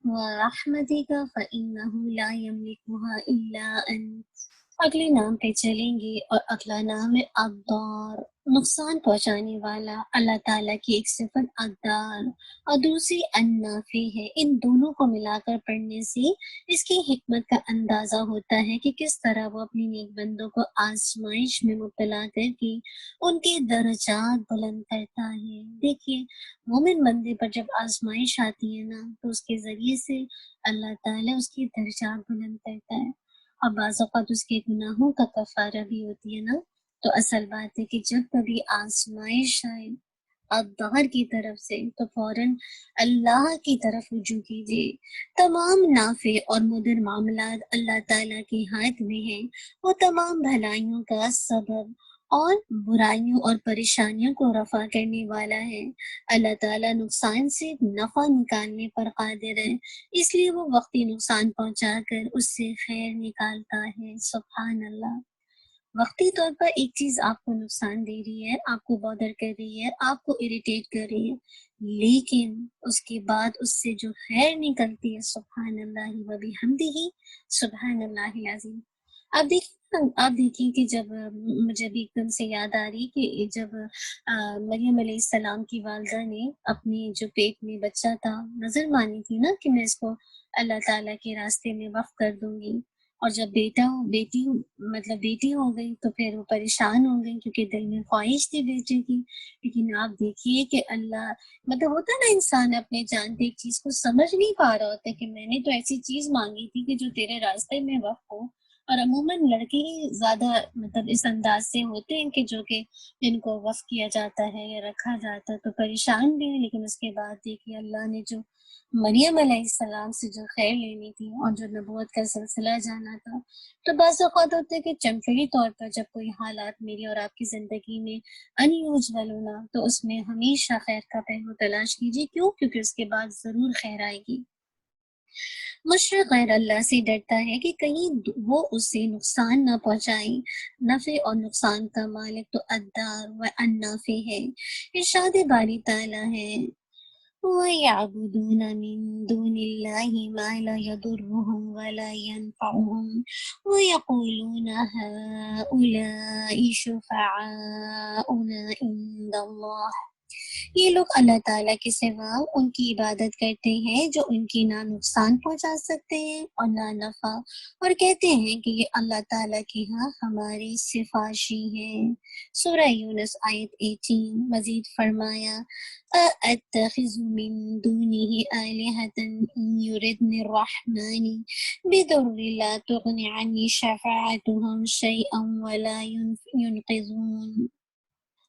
ورحمتک فإنہ لا یملکها الا انت۔ اگلے نام پہ چلیں گے، اور اگلا نام ہے الدار، نقصان پہنچانے والا۔ اللہ تعالیٰ کی ایک صفت الدار اور دوسری النافع ہے۔ ان دونوں کو ملا کر پڑھنے سے اس کی حکمت کا اندازہ ہوتا ہے کہ کس طرح وہ اپنی نیک بندوں کو آزمائش میں مبتلا کر کے ان کے درجات بلند کرتا ہے۔ دیکھیے، مومن بندے پر جب آزمائش آتی ہے نا تو اس کے ذریعے سے اللہ تعالیٰ اس کی درجات بلند کرتا ہے، اور بعض اوقات اس کے گناہوں کا کفارہ بھی ہوتی ہے نا۔ تو اصل بات ہے کہ جب کبھی آزمائش آئے الدہر کی طرف سے تو فوراً اللہ کی طرف رجوع کیجیے۔ تمام نافع اور مضر معاملات اللہ تعالیٰ کے ہاتھ میں ہیں۔ وہ تمام بھلائیوں کا سبب اور برائیوں اور پریشانیوں کو رفع کرنے والا ہے۔ اللہ تعالیٰ نقصان سے نفع نکالنے پر قادر ہے، اس لیے وہ وقتی نقصان پہنچا کر اس سے خیر نکالتا ہے۔ سبحان اللہ۔ وقتی طور پر ایک چیز آپ کو نقصان دے رہی ہے، آپ کو بادر کر رہی ہے، آپ کو اریٹیٹ کر رہی ہے، لیکن اس کے بعد اس سے جو خیر نکلتی ہے، سبحان اللہ و بحمدہ، سبحان اللہ العظیم۔ آپ دیکھیں کہ جب مجھے بھی ایک دم سے یاد آ رہی کہ جب مریم علیہ السلام کی والدہ نے اپنی جو پیٹ میں بچہ تھا نظر مانی تھی نا کہ میں اس کو اللہ تعالیٰ کے راستے میں وقف کر دوں گی، اور جب بیٹی ہو گئی تو پھر وہ پریشان ہو گئی کیونکہ دل میں خواہش تھی بیٹے کی۔ لیکن آپ دیکھیے کہ اللہ ہوتا نا، انسان اپنے جانتے ایک چیز کو سمجھ نہیں پا رہا ہوتا کہ میں نے تو ایسی چیز مانگی تھی کہ جو تیرے راستے میں وقف ہو، اور عموماً لڑکے ہی زیادہ مطلب اس انداز سے ہوتے ہیں کہ جو کہ جن کو وقف کیا جاتا ہے یا رکھا جاتا ہے تو پریشان بھی ہیں، لیکن اس کے بعد دیکھیے اللہ نے جو مریم علیہ السلام سے جو خیر لینی تھی اور جو نبوت کا سلسلہ جانا تھا، تو بعض اوقات ہوتا ہے کہ ٹیمپریری طور پر جب کوئی حالات میری اور آپ کی زندگی میں ان یوزول ہونا تو اس میں ہمیشہ خیر کا پہلو تلاش کیجیے. کیوں؟ کیونکہ اس کے بعد ضرور خیر آئے گی. مشرق غیر اللہ سے ڈرتا ہے کہ کہیں وہ اسے نقصان نہ پہنچائیں. نفع اور نقصان کا مالک تو الدار و النافع ہے. ارشاد باری تعالیٰ ہے وَيَعْبُدُونَ مِن دُونِ اللَّهِ مَا لَا يَضُرُّهُمْ وَلَا يَنفَعُهُمْ وَيَقُولُونَ هَؤُلَاءِ شُفَعَاؤُنَا عِندَ اللَّهِ. یہ لوگ اللہ تعالیٰ کے سوا ان کی عبادت کرتے ہیں جو ان کی نہ نقصان پہنچا سکتے ہیں اور نہ نفع، اور کہتے ہیں کہ یہ اللہ تعالیٰ کے ہاں ہمارے سفارشی ہیں. سورہ یونس آیت 18. مزید فرمایا أَأَتَّخِذُ مِن دُونِهِ آلِهَةً إِن يُرِدْنِ الرَّحْمَنُ بِضُرٍّ لَا تُغْنِ عَنِّي شَفَاعَتُهُمْ شَيْئًا وَلَا يُنقِذُونِ.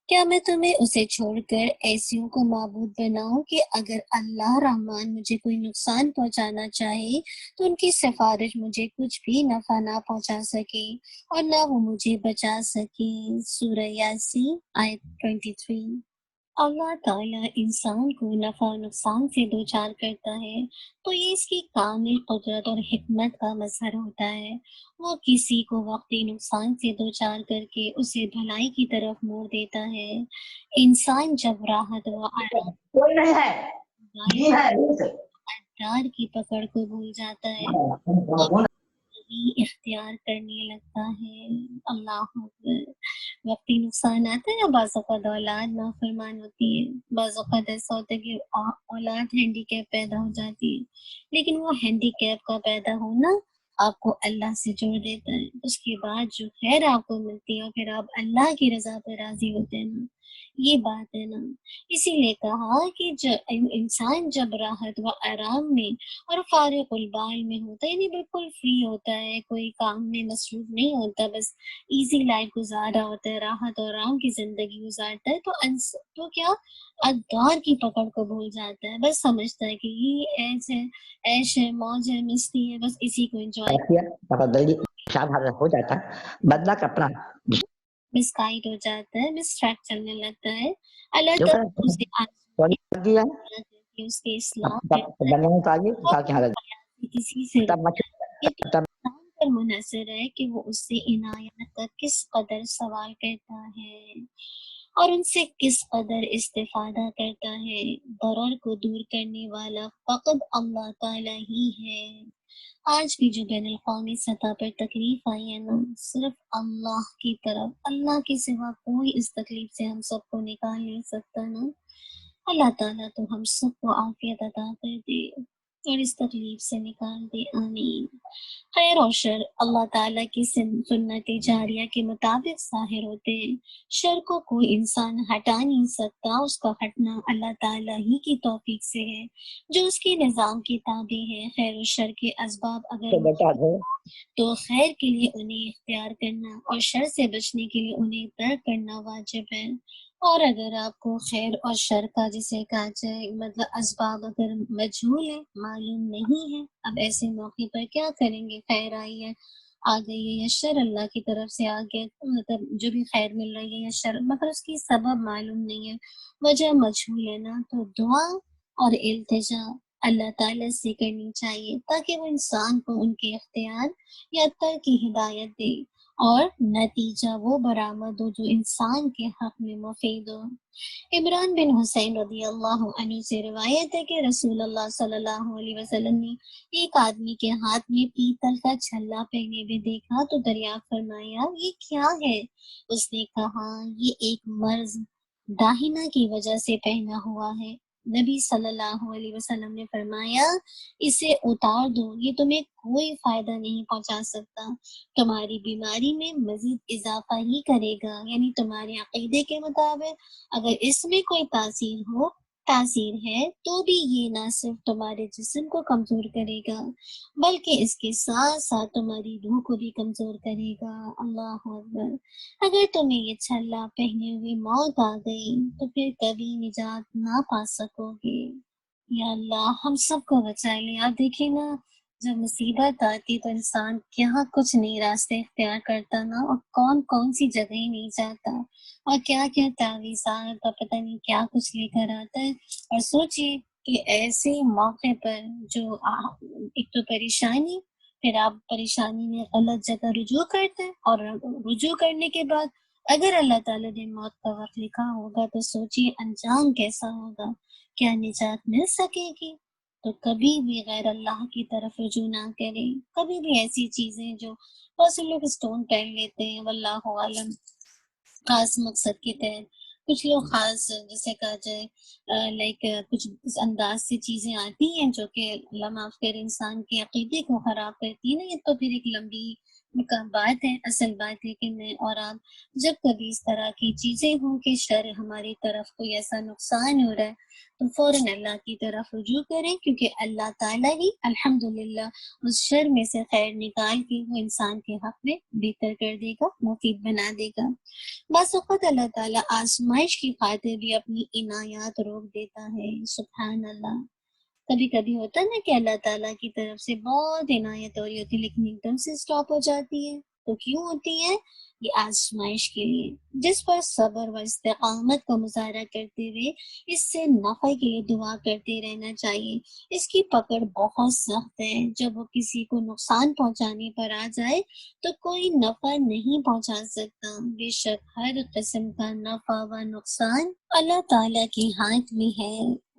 کیا میں تمہیں اسے چھوڑ کر ایسیوں کو معبود بناؤں کہ اگر اللہ رحمان مجھے کوئی نقصان پہنچانا چاہے تو ان کی سفارش مجھے کچھ بھی نفع نہ پہنچا سکے اور نہ وہ مجھے بچا سکے. سورہ یاسین آیت 23. اللہ تعالیٰ انسان کو نفع و نقصان سے دوچار کرتا ہے تو یہ اس کی کامل قدرت اور حکمت کا مظہر ہوتا ہے. وہ کسی کو وقتی نقصان سے دوچار کر کے اسے بھلائی کی طرف موڑ دیتا ہے. انسان جب راحت و کوئی نہیں ہے جی ہے آرام کی پکڑ کو بھول جاتا ہے اختیار کرنے لگتا ہے. اللہ اکبر. وقتی نقصان آتا ہے نا، بعض اوقات اولاد نافرمان ہوتی ہے، بعض اوقات ایسا ہوتا ہے کہ اولاد ہینڈی کیپ پیدا ہو جاتی ہے، لیکن وہ ہینڈی کیپ کا پیدا ہونا آپ کو اللہ سے جوڑ دیتا ہے. اس کے بعد جو خیر آپ کو ملتی ہے اور پھر آپ اللہ کی رضا پہ راضی ہوتے ہیں نا، یہ بات ہے نا. اسی لیے کہا کہ انسان جب راحت و آرام میں اور فارغ البال میں ہوتا ہے، یعنی بالکل فری ہوتا ہے، کوئی کام میں مصروف نہیں ہوتا، بس ایزی لائف گزار رہا ہوتا ہے، راحت اور آرام کی زندگی گزارتا ہے، تو کیا اقدار کی پکڑ کو بھول جاتا ہے. بس سمجھتا ہے کہ یہ عیش ہے، موج ہے، مستی ہے، بس اسی کو انجوائے ہو جاتا بدلا کپڑا مسکائٹ ہو جاتا ہے، مس ٹریک چلنے لگتا ہے. اللہ جو تعالیٰ اسے دیا اس کے اصلاح بننے چاہیے کسی سے تب یہ تو انسان پر منحصر ہے کہ وہ اس سے عنایت کا کس قدر سوال کرتا ہے اور ان سے کس قدر استفادہ کرتا ہے. ضرر کو دور کرنے والا فقط اللہ تعالیٰ ہی ہے. آج بھی جو بین الاقوامی سطح پر تکلیف آئی ہے نا، صرف اللہ کی طرف، اللہ کے سوا کوئی اس تکلیف سے ہم سب کو نکال نہیں سکتا نا. اللہ تعالیٰ تو ہم سب کو عافیت عطا کر دے اور اس تکلیف سے نکال دے. آمین. خیر اور شر اللہ تعالیٰ کی سنت جاریہ کے مطابق ظاہر ہوتے ہیں. شر کو کوئی انسان ہٹا نہیں سکتا، اس کا ہٹنا اللہ تعالیٰ ہی کی توفیق سے ہے جو اس کے نظام کی تابع ہے. خیر و شر کے اسباب اگر تو خیر کے لیے انہیں اختیار کرنا اور شر سے بچنے کے لیے انہیں ترک کرنا واجب ہے. اور اگر آپ کو خیر اور شر کا جسے کہا جائے مطلب اسباب اگر مجہول ہے، معلوم نہیں ہے، اب ایسے موقع پر کیا کریں گے؟ خیر آئی ہے، آ گئی ہے، یا شر اللہ کی طرف سے آ گیا، مطلب جو بھی خیر مل رہی ہے یا شر، مگر اس کی سبب معلوم نہیں ہے، وجہ مجہول ہے نا، تو دعا اور التجا اللہ تعالیٰ سے کرنی چاہیے تاکہ وہ انسان کو ان کے اختیار یا ترک کی ہدایت دے اور نتیجہ وہ برآمد ہو جو انسان کے حق میں مفید ہو. عمران بن حسین رضی اللہ عنہ سے روایت ہے کہ رسول اللہ صلی اللہ علیہ وسلم نے ایک آدمی کے ہاتھ میں پیتل کا چھلا پہنے ہوئے دیکھا تو دریافت فرمایا یہ کیا ہے؟ اس نے کہا یہ ایک مرض داہنہ کی وجہ سے پہنا ہوا ہے. نبی صلی اللہ علیہ وسلم نے فرمایا اسے اتار دو، یہ تمہیں کوئی فائدہ نہیں پہنچا سکتا، تمہاری بیماری میں مزید اضافہ ہی کرے گا. یعنی تمہارے عقیدے کے مطابق اگر اس میں کوئی تاثیر ہو تاثیر ہے تو بھی یہ نہ صرف تمہارے جسم کو کمزور کرے گا بلکہ اس کے ساتھ ساتھ تمہاری روح کو بھی کمزور کرے گا۔ اللہ اکبر۔ اگر تمہیں یہ چھلا پہنے ہوئے موت آ گئی تو پھر کبھی نجات نہ پا سکو گے۔ یا اللہ ہم سب کو بچا لے۔ آپ دیکھیں نا، جب مصیبت آتی تو انسان کیا کچھ نئی راستے اختیار کرتا نا، اور کون کون سی جگہ ہی نہیں جاتا، اور کیا کیا تعویذات کا پتہ نہیں کیا کچھ لے کر آتا ہے۔ اور سوچئے کہ ایسے موقع پر جو ایک تو پریشانی، پھر آپ پریشانی میں غلط جگہ رجوع کرتے ہیں، اور رجوع کرنے کے بعد اگر اللہ تعالیٰ نے موت کا وقت لکھا ہوگا تو سوچئے انجام کیسا ہوگا، کیا نجات مل سکے گی؟ تو کبھی بھی غیر اللہ کی طرف رجوع نہ کریں۔ کبھی بھی ایسی چیزیں جو بہت سے لوگ اسٹون پہن لیتے ہیں واللہ عالم خاص مقصد کے تحت، کچھ لوگ خاص جیسے کہا جائے لائک کچھ اس انداز سے چیزیں آتی ہیں جو کہ اللہ معاف کرے انسان کے عقیدے کو خراب کرتی ہے نا، یہ تو پھر ایک لمبی بات ہے۔ اصل بات ہے کہ میں اور آپ جب کبھی اس طرح کی چیزیں ہوں کہ شر ہماری طرف کوئی ایسا نقصان ہو رہا ہے تو فوراً اللہ کی طرف رجوع کریں، کیونکہ اللہ تعالیٰ ہی الحمدللہ اس شر میں سے خیر نکال کے وہ انسان کے حق میں بہتر کر دے گا، مفید بنا دے گا۔ بعض اوقات اللہ تعالیٰ آزمائش کی خاطر بھی اپنی عنایات روک دیتا ہے، سبحان اللہ۔ کبھی کبھی ہوتا ہے نا کہ اللہ تعالیٰ کی طرف سے بہت عنایت ہو رہی ہوتی ہے لیکن ایک دم سے سٹاپ ہو جاتی ہے، تو کیوں ہوتی ہے؟ یہ آزمائش کے لیے، جس پر صبر و استقامت کا مظاہرہ کرتے ہوئے اس سے نفع کے لیے دعا کرتے رہنا چاہیے۔ اس کی پکڑ بہت سخت ہے، جب وہ کسی کو نقصان پہنچانے پر آ جائے تو کوئی نفع نہیں پہنچا سکتا۔ بے شک ہر قسم کا نفع و نقصان اللہ تعالیٰ کے ہاتھ میں ہے۔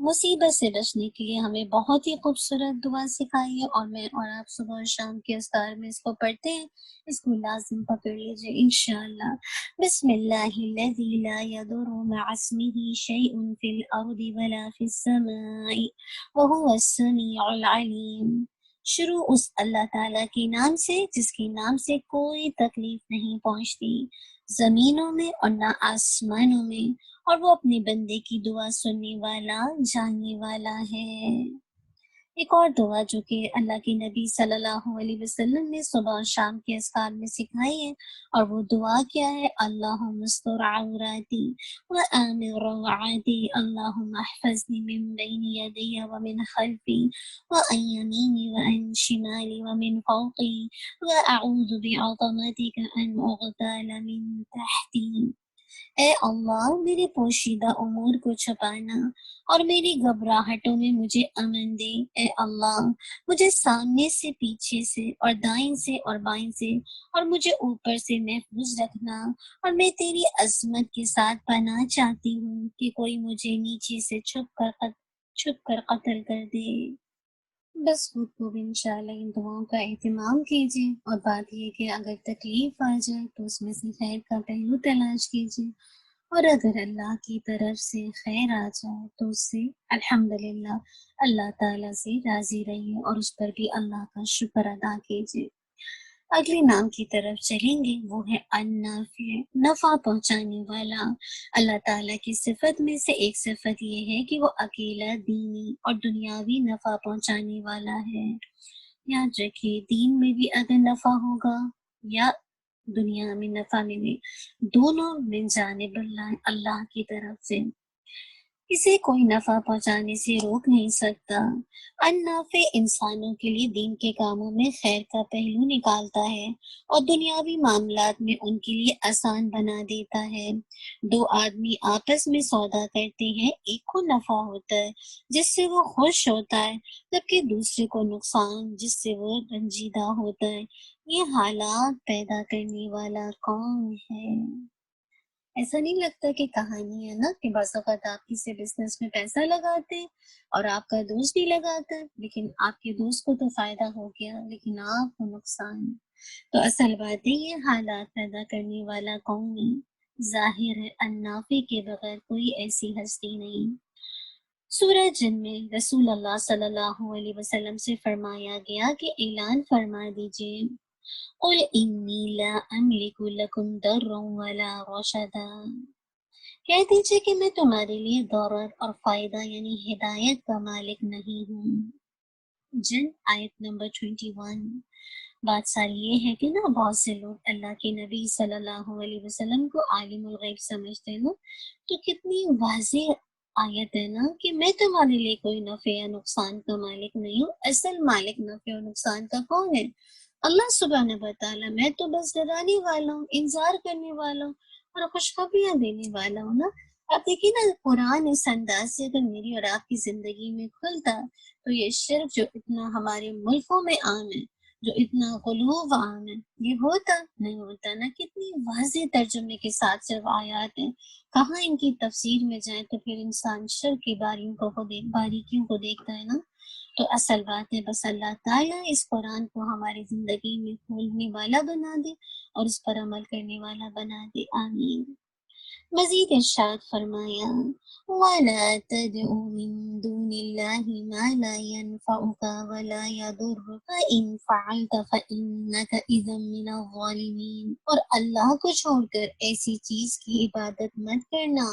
مصیبت سے بچنے کے لیے ہمیں بہت ہی خوبصورت دعا سکھائی ہے، اور میں اور آپ صبح اور شام کے اذکار میں اس کو پڑھتے ہیں، اس کو لازم پکڑ لیجیے انشاءاللہ۔ بسم اللہ الذی لا یضر مع اسمہ شیء فی الارض ولا فی السماء وہو السمیع العلیم۔ شروع اس اللہ تعالیٰ کے نام سے جس کے نام سے کوئی تکلیف نہیں پہنچتی زمینوں میں اور نہ آسمانوں میں، اور وہ اپنے بندے کی دعا سننے والا جاننے والا ہے۔ ایک اور دعا جو کہ اللہ کے نبی صلی اللہ علیہ وسلم نے صبح اور شام کے اذکار میں سکھائی ہے، اور وہ دعا کیا ہے؟ اللہم استر عوراتی وآمن روعاتی، اللہم احفظنی من بین یدی ومن خلفی وعن یمینی وعن شمالی ومن فوقی واعوذ بعظمتک ان اغتال من تحتی۔ اے اللہ میرے پوشیدہ امور کو چھپانا اور میری گھبراہٹوں میں مجھے امن دے۔ اے اللہ مجھے سامنے سے، پیچھے سے اور دائیں سے اور بائیں سے، اور مجھے اوپر سے محفوظ رکھنا، اور میں تیری عظمت کے ساتھ پناہ چاہتی ہوں کہ کوئی مجھے نیچے سے چھپ کر قتل کر دے۔ بس خود کو بھی انشاءاللہ ان دعاؤں کا اہتمام کیجیے، اور بات یہ کہ اگر تکلیف آ جائے تو اس میں سے خیر کا پہلو تلاش کیجیے، اور اگر اللہ کی طرف سے خیر آ جائے تو اس سے الحمدللہ اللہ تعالیٰ سے راضی رہیے، اور اس پر بھی اللہ کا شکر ادا کیجیے۔ اگلے نام کی طرف چلیں گے، وہ ہے النافع، نفع پہنچانے والا۔ اللہ تعالیٰ کی صفت میں سے ایک صفت یہ ہے کہ وہ اکیلا دینی اور دنیاوی نفع پہنچانے والا ہے۔ یاد رکھیے، دین میں بھی اگر نفع ہوگا یا دنیا میں نفع ملے، دونوں من جانب اللہ کی طرف سے، اسے کوئی نفع پہنچانے سے روک نہیں سکتا۔ النافع انسانوں کے لیے دین کے کاموں میں خیر کا پہلو نکالتا ہے اور دنیاوی معاملات میں ان کے لیے آسان بنا دیتا ہے۔ دو آدمی آپس میں سودا کرتے ہیں، ایک کو نفع ہوتا ہے جس سے وہ خوش ہوتا ہے، جبکہ دوسرے کو نقصان جس سے وہ رنجیدہ ہوتا ہے۔ یہ حالات پیدا کرنے والا کون ہے؟ ایسا نہیں لگتا کہ کہانی ہے نا کہ بعض اوقات آپ کسی بزنس میں پیسہ لگاتے ہیں اور آپ کا دوست بھی لگاتا ہے، لیکن آپ کے دوست کو تو فائدہ ہو گیا لیکن آپ کو نقصان۔ تو اصل بات ہے یہ حالات پیدا کرنے والا کون ہے؟ ظاہر ہے النافع کے بغیر کوئی ایسی ہستی نہیں۔ سورہ جن میں رسول اللہ صلی اللہ علیہ وسلم سے فرمایا گیا کہ اعلان فرما دیجئے، قل انی لا املک لکم ضرا ولا رشدا، کہہ دیجیے کہ میں تمہارے لیے ضرر اور فائدہ یعنی ہدایت کا مالک نہیں ہوں۔ جن آیت نمبر 21۔ بات ساری یہ ہے کہ نا بہت سے لوگ اللہ کے نبی صلی اللہ علیہ وسلم کو عالم الغیب سمجھتے ہیں نا، تو کتنی واضح آیت ہے نا کہ میں تمہارے لیے کوئی نفع یا نقصان کا مالک نہیں ہوں۔ اصل مالک نفع اور نقصان کا کون ہے؟ اللہ سبحانہ وتعالی۔ میں تو بس ڈرانے والا ہوں، انذار کرنے والا ہوں اور خوشخبریاں دینے والا ہوں نا۔ آپ دیکھیے نا قرآن اس انداز سے اگر میری اور آپ کی زندگی میں کھلتا تو یہ شرک جو اتنا ہمارے ملکوں میں عام ہے، جو اتنا غلوب عام ہے، یہ ہوتا نہیں ہوتا نا۔ کتنی واضح ترجمے کے ساتھ صرف آیات ہیں، کہاں ان کی تفسیر میں جائیں تو پھر انسان شرک کی باریکیوں کو دیکھتا ہے نا۔ تو اصل بات ہے بس اللہ تعالیٰ اس قرآن کو ہماری زندگی میں کھولنے والا بنا دے اور اس پر عمل کرنے والا بنا دے، آمین۔ مزید ارشاد فرمایا وَلَا تَدْعُ مِن دُونِ اللَّهِ مَا لَا يَنفَعُكَ وَلَا يَضُرُّكَ فَإِن فَعَلْتَ فَإِنَّكَ إِذًا مِّنَ الظَّالِمِينَ، اور اللہ کو چھوڑ کر ایسی چیز کی عبادت مت کرنا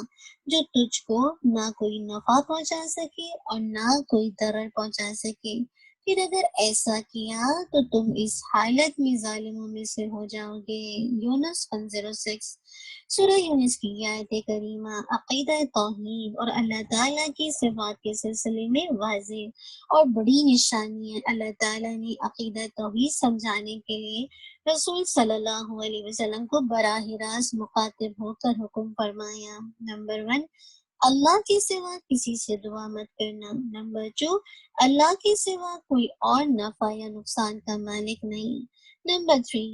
جو تجھ کو نہ کوئی نفع پہنچا سکے اور نہ کوئی ضرر پہنچا سکے، پھر اگر ایسا کیا تو تم اس حالت میں ظالموں میں سے ہو جاؤ گے۔ یونس 106۔ سورہ یونس کی آیت کریمہ عقیدہ توحید اور اللہ تعالیٰ کی صفات کے سلسلے میں واضح اور بڑی نشانی ہے۔ اللہ تعالیٰ نے عقیدہ توحید سمجھانے کے لیے رسول صلی اللہ علیہ وسلم کو براہ راست مخاطب ہو کر حکم فرمایا۔ نمبر 1، اللہ کے سوا کسی سے دعا مت کرنا۔ نمبر 2، اللہ کے سوا کوئی اور نفع یا نقصان کا مالک نہیں۔ نمبر 3،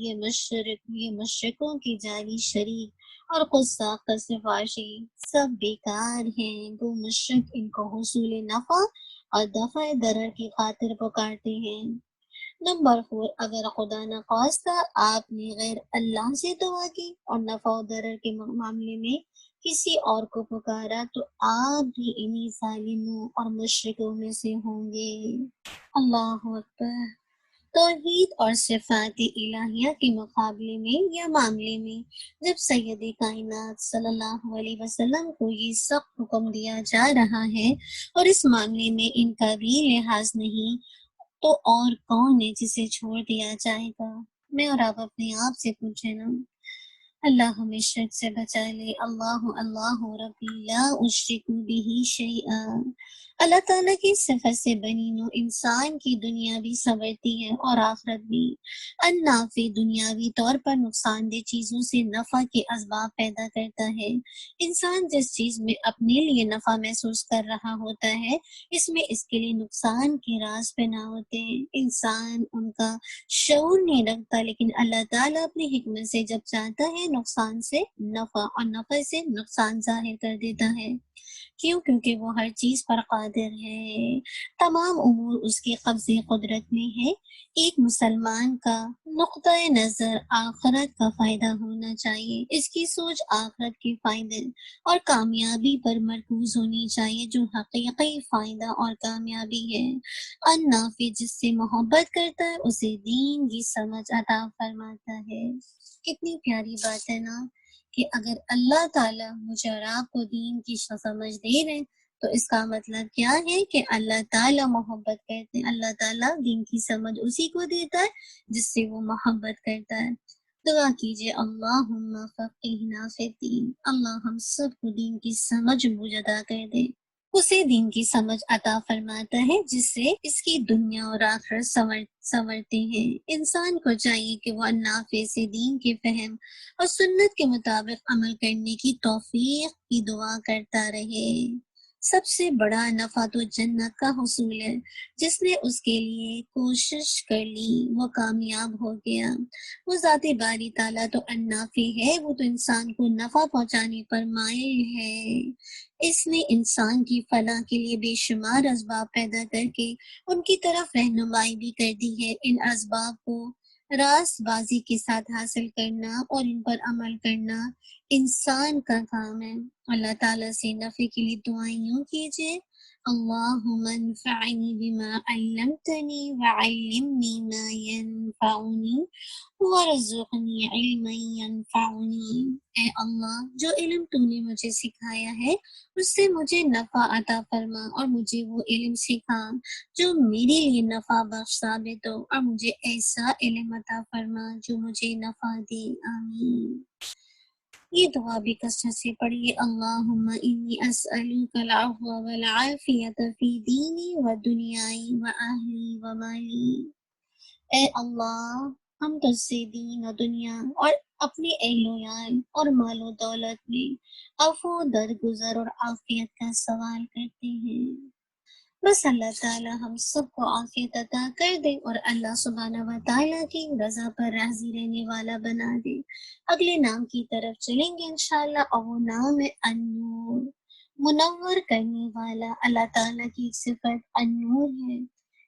یہ مشرکوں کی جعلی شریک اور خود ساختہ سفارشی سب بیکار ہیں۔ وہ مشرک ان کو حصول نفع اور دفع ضرر کی خاطر پکارتے ہیں۔ نمبر 4، اگر خدا نخواستہ آپ نے غیر اللہ سے دعا کی اور نفع و ضرر کے معاملے میں کسی اور کو پکارا تو آپ بھی انہی ظالموں اور مشرکوں میں سے ہوں گے۔ اللہ اکبر۔ توحید اور صفات الہیہ کے مقابلے میں یا معاملے میں جب سید کائنات صلی اللہ علیہ وسلم کو یہ سخت حکم دیا جا رہا ہے اور اس معاملے میں ان کا بھی لحاظ نہیں، تو اور کون ہے جسے چھوڑ دیا جائے گا؟ میں اور آپ اپنے آپ سے پوچھیں نا، اللہ ہمیں شرک سے بچا لے۔ اللہ اللہ ربی لا اشرک بہ شیئا۔ اللہ تعالیٰ کی صفت سے بنی نوع انسان کی دنیا بھی سنورتی ہے اور آخرت بھی۔ النافع دنیاوی طور پر نقصان دہ چیزوں سے نفع کے اسباب پیدا کرتا ہے۔ انسان جس چیز میں اپنے لیے نفع محسوس کر رہا ہوتا ہے اس میں اس کے لیے نقصان کے راز بنا ہوتے ہیں۔ انسان ان کا شعور نہیں رکھتا، لیکن اللہ تعالیٰ اپنی حکمت سے جب چاہتا ہے نقصان سے نفع اور نفع سے نقصان ظاہر کر دیتا ہے۔ کیوں؟ کیونکہ وہ ہر چیز پر قادر ہے، تمام امور اس کے قبضے قدرت میں ہے۔ ایک مسلمان کا نقطہ نظر آخرت کا فائدہ ہونا چاہیے، اس کی سوچ آخرت کے فائدے اور کامیابی پر مرکوز ہونی چاہیے جو حقیقی فائدہ اور کامیابی ہے۔ النافع جس سے محبت کرتا ہے اسے دین کی سمجھ عطا فرماتا ہے۔ کتنی پیاری بات ہے نا کہ اگر اللہ تعالیٰ مجھے اور آپ کو دین کی سمجھ دے رہے تو اس کا مطلب کیا ہے کہ اللہ تعالیٰ محبت کرتے ہیں۔ اللہ تعالیٰ دین کی سمجھ اسی کو دیتا ہے جس سے وہ محبت کرتا ہے۔ دعا کیجئے اللہم فقہنا فی الدین، اللہ ہم سب کو دین کی سمجھ مجھ عطا کر دے۔ اسے دین کی سمجھ عطا فرماتا ہے جس سے اس کی دنیا اور آخرت سنورتے ہیں۔ انسان کو چاہیے کہ وہ نافع سے دین کے فہم اور سنت کے مطابق عمل کرنے کی توفیق کی دعا کرتا رہے۔ سب سے بڑا نفع تو جنت کا حصول ہے۔ جس نے اس کے لیے کوشش کر لی وہ کامیاب ہو گیا۔ وہ ذات باری تعالیٰ تو النافع ہے، وہ تو انسان کو نفع پہنچانے پر مائل ہے۔ اس نے انسان کی فلاح کے لیے بے شمار اسباب پیدا کر کے ان کی طرف رہنمائی بھی کر دی ہے۔ ان اسباب کو راست بازی کے ساتھ حاصل کرنا اور ان پر عمل کرنا انسان کا کام ہے۔ اللہ تعالیٰ سے نفع کے لیے دعائیں یوں کیجیے اللهم انفعني بما علمتني وعلمني ما ينفعني وارزقنی علما ینفعنی۔ اے اللہ، جو علم تو نے مجھے سکھایا ہے اس سے مجھے نفع عطا فرما، اور مجھے وہ علم سکھا جو میرے لیے نفع بخش ثابت ہو، اور مجھے ایسا علم عطا فرما جو مجھے نفع دے۔ آمین۔ یہ دعا بھی کثرت سے پڑھیے۔ اللہم انی اسألک العفو والعافیت فی دینی و دنیای و اہلی و مالی۔ اے اللہ، ہم تجھ سے دین و دنیا اور اپنے اہل و عیال اور مال و دولت میں عفو، درگزر اور عافیت کا سوال کرتے ہیں۔ بس اللہ تعالیٰ ہم سب کو عافیت عطا کر دے اور اللہ سبحانہ و تعالیٰ کی رضا پر راضی رہنے والا بنا دے۔ اگلے نام کی طرف چلیں گے انشاءاللہ، اور وہ نام ہے النور، منور کرنے والا۔ اللہ تعالیٰ کی ایک صفت النور ہے،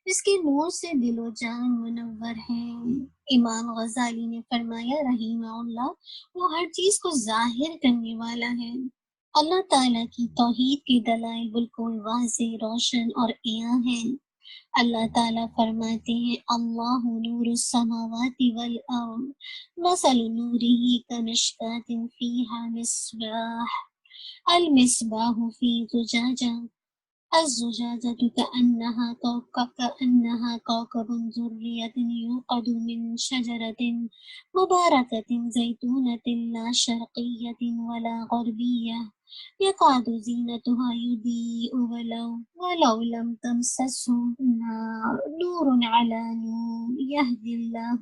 اس کے نور سے دل و جان منور ہے۔ امام غزالی نے فرمایا رحمہ اللہ، وہ ہر چیز کو ظاہر کرنے والا ہے۔ اللہ تعالیٰ کی توحید کی دلائل بالکل واضح، روشن اور عیاں ہیں۔ اللہ تعالیٰ فرماتے ہیں اللہ نور السماوات والارض مثل نورہ کمشکاۃ فیہا مصباح المصباح فی زجاجہ الزجاجة كأنها كوكب دري يوقد من شجرة مباركة زيتونة لا شرقية ولا غربية يكاد زينتها يضيء ولو لم تمسسه نار نور على نور يهدي الله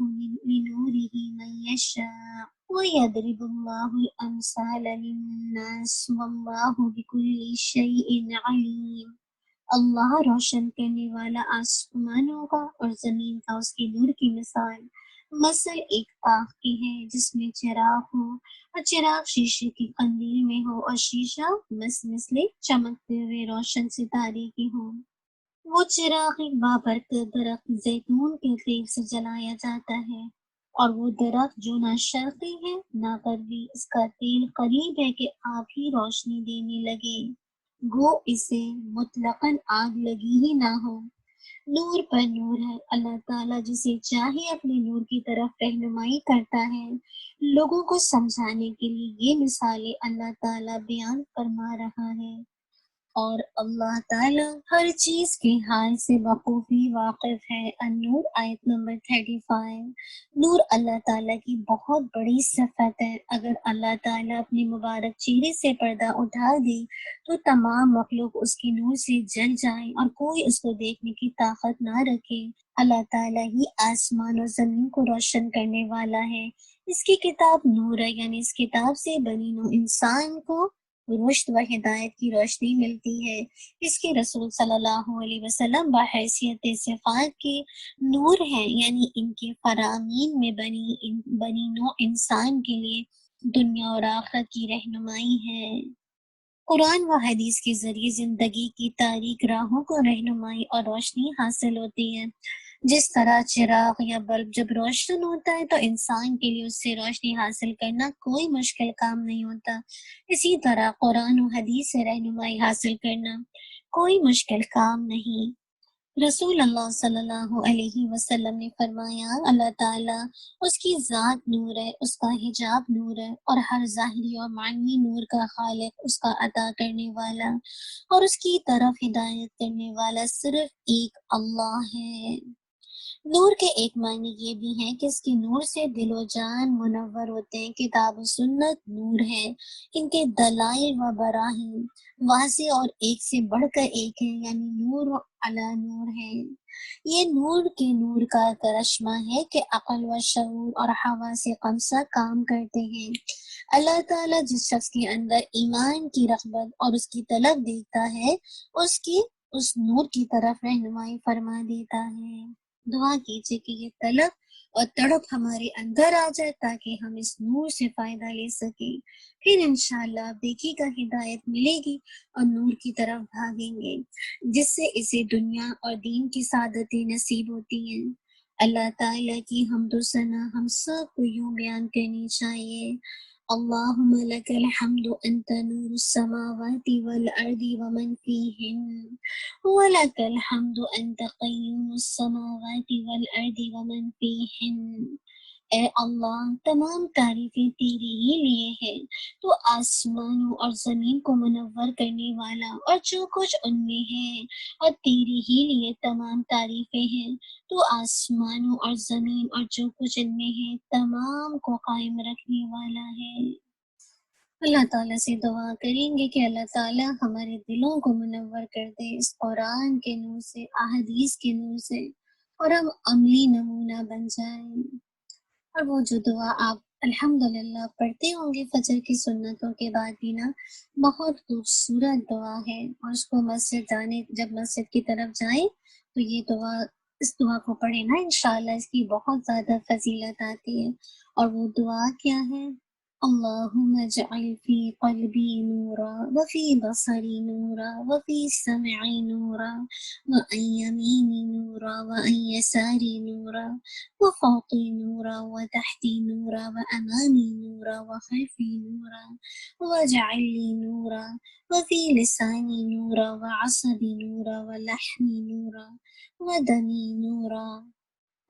لنوره من يشاء وَيَضْرِبُ اللَّهُ الْأَمْثَالَ لِلنَّاسِ وَاللَّهُ بِكُلِّ شَيْءٍ عَلِيمٌ۔ اللہ روشن کرنے والا آسمانوں کا اور زمین کا اس کے نور کی مثال مثل ایک آگ کی ہے جس میں چراغ ہو، اور چراغ شیشے کی قندیل میں ہو، اور شیشہ مثل چمکتے ہوئے روشن ستارے کی ہو۔ وہ چراغ ایک بابرکت درخت زیتون کے تیل سے جلایا جاتا ہے، اور وہ درخت جو نہ شرقی ہے نہ غربی، اس کا تیل قریب ہے کہ آپ ہی روشنی دینے لگے، گو اسے مطلقاً آگ لگی ہی نہ ہو۔ نور پر نور ہے، اللہ تعالیٰ جسے چاہے اپنے نور کی طرف رہنمائی کرتا ہے۔ لوگوں کو سمجھانے کے لیے یہ مثالیں اللہ تعالیٰ بیان فرما رہا ہے، اور اللہ تعالیٰ ہر چیز کے حال سے بخوبی واقف ہے۔ النور آیت نمبر 35۔ نور اللہ تعالیٰ کی بہت بڑی صفت ہے۔ اگر اللہ تعالیٰ اپنے مبارک چہرے سے پردہ اٹھا دے تو تمام مخلوق اس کے نور سے جل جائے اور کوئی اس کو دیکھنے کی طاقت نہ رکھے۔ اللہ تعالیٰ ہی آسمان اور زمین کو روشن کرنے والا ہے۔ اس کی کتاب نور ہے، یعنی اس کتاب سے بنی نوع انسان کو رشد و ہدایت کی روشنی ملتی ہے۔ اس کے رسول صلی اللہ علیہ وسلم بحیثیت صفات کے نور ہیں، یعنی ان کے فرامین میں بنی نوع انسان کے لیے دنیا اور آخرت کی رہنمائی ہے۔ قرآن و حدیث کے ذریعے زندگی کی تاریک راہوں کو رہنمائی اور روشنی حاصل ہوتی ہے۔ جس طرح چراغ یا بلب جب روشن ہوتا ہے تو انسان کے لیے اس سے روشنی حاصل کرنا کوئی مشکل کام نہیں ہوتا، اسی طرح قرآن و حدیث سے رہنمائی حاصل کرنا کوئی مشکل کام نہیں۔ رسول اللہ صلی اللہ علیہ وسلم نے فرمایا اللہ تعالیٰ اس کی ذات نور ہے، اس کا حجاب نور ہے، اور ہر ظاہری اور معنوی نور کا خالق، اس کا عطا کرنے والا اور اس کی طرف ہدایت کرنے والا صرف ایک اللہ ہے۔ نور کے ایک معنی یہ بھی ہے کہ اس کے نور سے دل و جان منور ہوتے ہیں۔ کتاب و سنت نور ہے، ان کے دلائل و براہین واضح اور ایک سے بڑھ کر ایک ہے، یعنی نور علی نور ہے۔ یہ نور کے نور کا کرشمہ ہے کہ عقل و شعور اور حواس خمسہ کام کرتے ہیں۔ اللہ تعالیٰ جس شخص کے اندر ایمان کی رغبت اور اس کی طلب دیتا ہے اس نور کی طرف رہنمائی فرما دیتا ہے۔ دعا کیجیے کہ یہ طلب اور تڑپ ہمارے اندر آ جائے تاکہ ہم اس نور سے فائدہ لے سکیں، پھر انشاءاللہ آپ دیکھیے گا ہدایت ملے گی اور نور کی طرف بھاگیں گے، جس سے اسے دنیا اور دین کی سعادتیں نصیب ہوتی ہیں۔ اللہ تعالیٰ کی حمد و ثنا ہم سب کو یوں بیان کرنی چاہیے، اللهم لك الحمد أنت نور السماوات والأرض ومن فيهن ولك الحمد أنت قيوم السماوات والأرض ومن فيهن۔ اے اللہ تمام تعریفیں تیری ہی لیے ہیں، تو آسمانوں اور زمین کو منور کرنے والا اور جو کچھ ان میں ہے، اور تیری ہی لیے تمام تعریفیں ہیں، تو آسمانوں اور زمین اور جو کچھ ان میں ہے تمام کو قائم رکھنے والا ہے۔ اللہ تعالیٰ سے دعا کریں گے کہ اللہ تعالیٰ ہمارے دلوں کو منور کر دے اس قرآن کے نور سے، احادیث کے نور سے، اور ہم عملی نمونہ بن جائیں۔ اور وہ جو دعا آپ الحمدللہ پڑھتے ہوں گے فجر کی سنتوں کے بعد بھی نا، بہت خوبصورت دعا ہے، اور اس کو جب مسجد کی طرف جائیں تو یہ دعا، اس دعا کو پڑھیں نا، انشاءاللہ اس کی بہت زیادہ فضیلت آتی ہے۔ اور وہ دعا کیا ہے؟ اللہم اجعل فی قلبی نورا وفی بصری نورا وفی سمعی نورا وعن یمینی نورا وعن یساری نورا وفوقی نورا وتحتی نورا وامامی نورا وخلفی نورا واجعل لی نورا وفی لسانی نورا وعصبی نورا ولحمی نورا ودمی نورا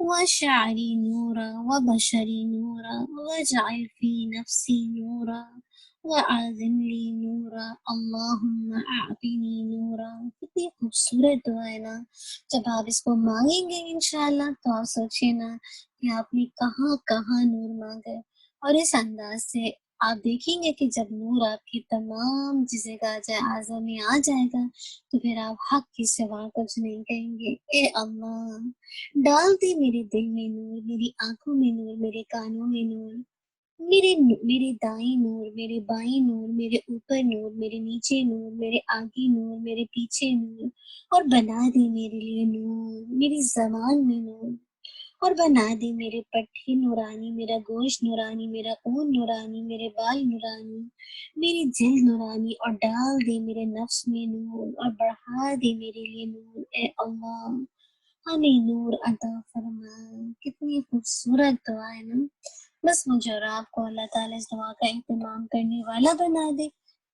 وشعری نورا وبشری نورا واجعل فی نفسی نورا وعظم لی نورا اللہم اعطنی نورا۔ کتنی خوبصورت دعا ہے نا، جب آپ اس کو مانگیں گے انشاءاللہ تو آپ سوچیں نا کہ آپ نے کہاں کہاں نور مانگا ہے، اور اس انداز سے آپ دیکھیں گے کہ جب نور آپ کی تمام چیزیں کا جائے اعضاء میں آ جائے گا تو پھر آپ حق کی سوا کچھ نہیں کہیں گے۔ اے اللہ ڈال دے میرے دل میں نور، میری آنکھوں میں نور، میرے کانوں میں نور، میرے دائیں نور، میرے بائیں نور، میرے اوپر نور، میرے نیچے نور، میرے آگے نور، میرے پیچھے نور، اور بنا دے میرے لیے نور، میری زبان میں نور، اور بنا دے میرے پٹھے نورانی، میرا گوشت نورانی، میرا خون نورانی، میرے بال نورانی، میری جلد نورانی، اور ڈال دے میرے نفس میں نور، اور بڑھا دے میرے لیے نور۔ اے اللہ ہمیں نور عطا فرما۔ کتنی خوبصورت دعا ہے نا، بس مجھے اور آپ کو اللہ تعالیٰ اس دعا کا اہتمام کرنے والا بنا دے،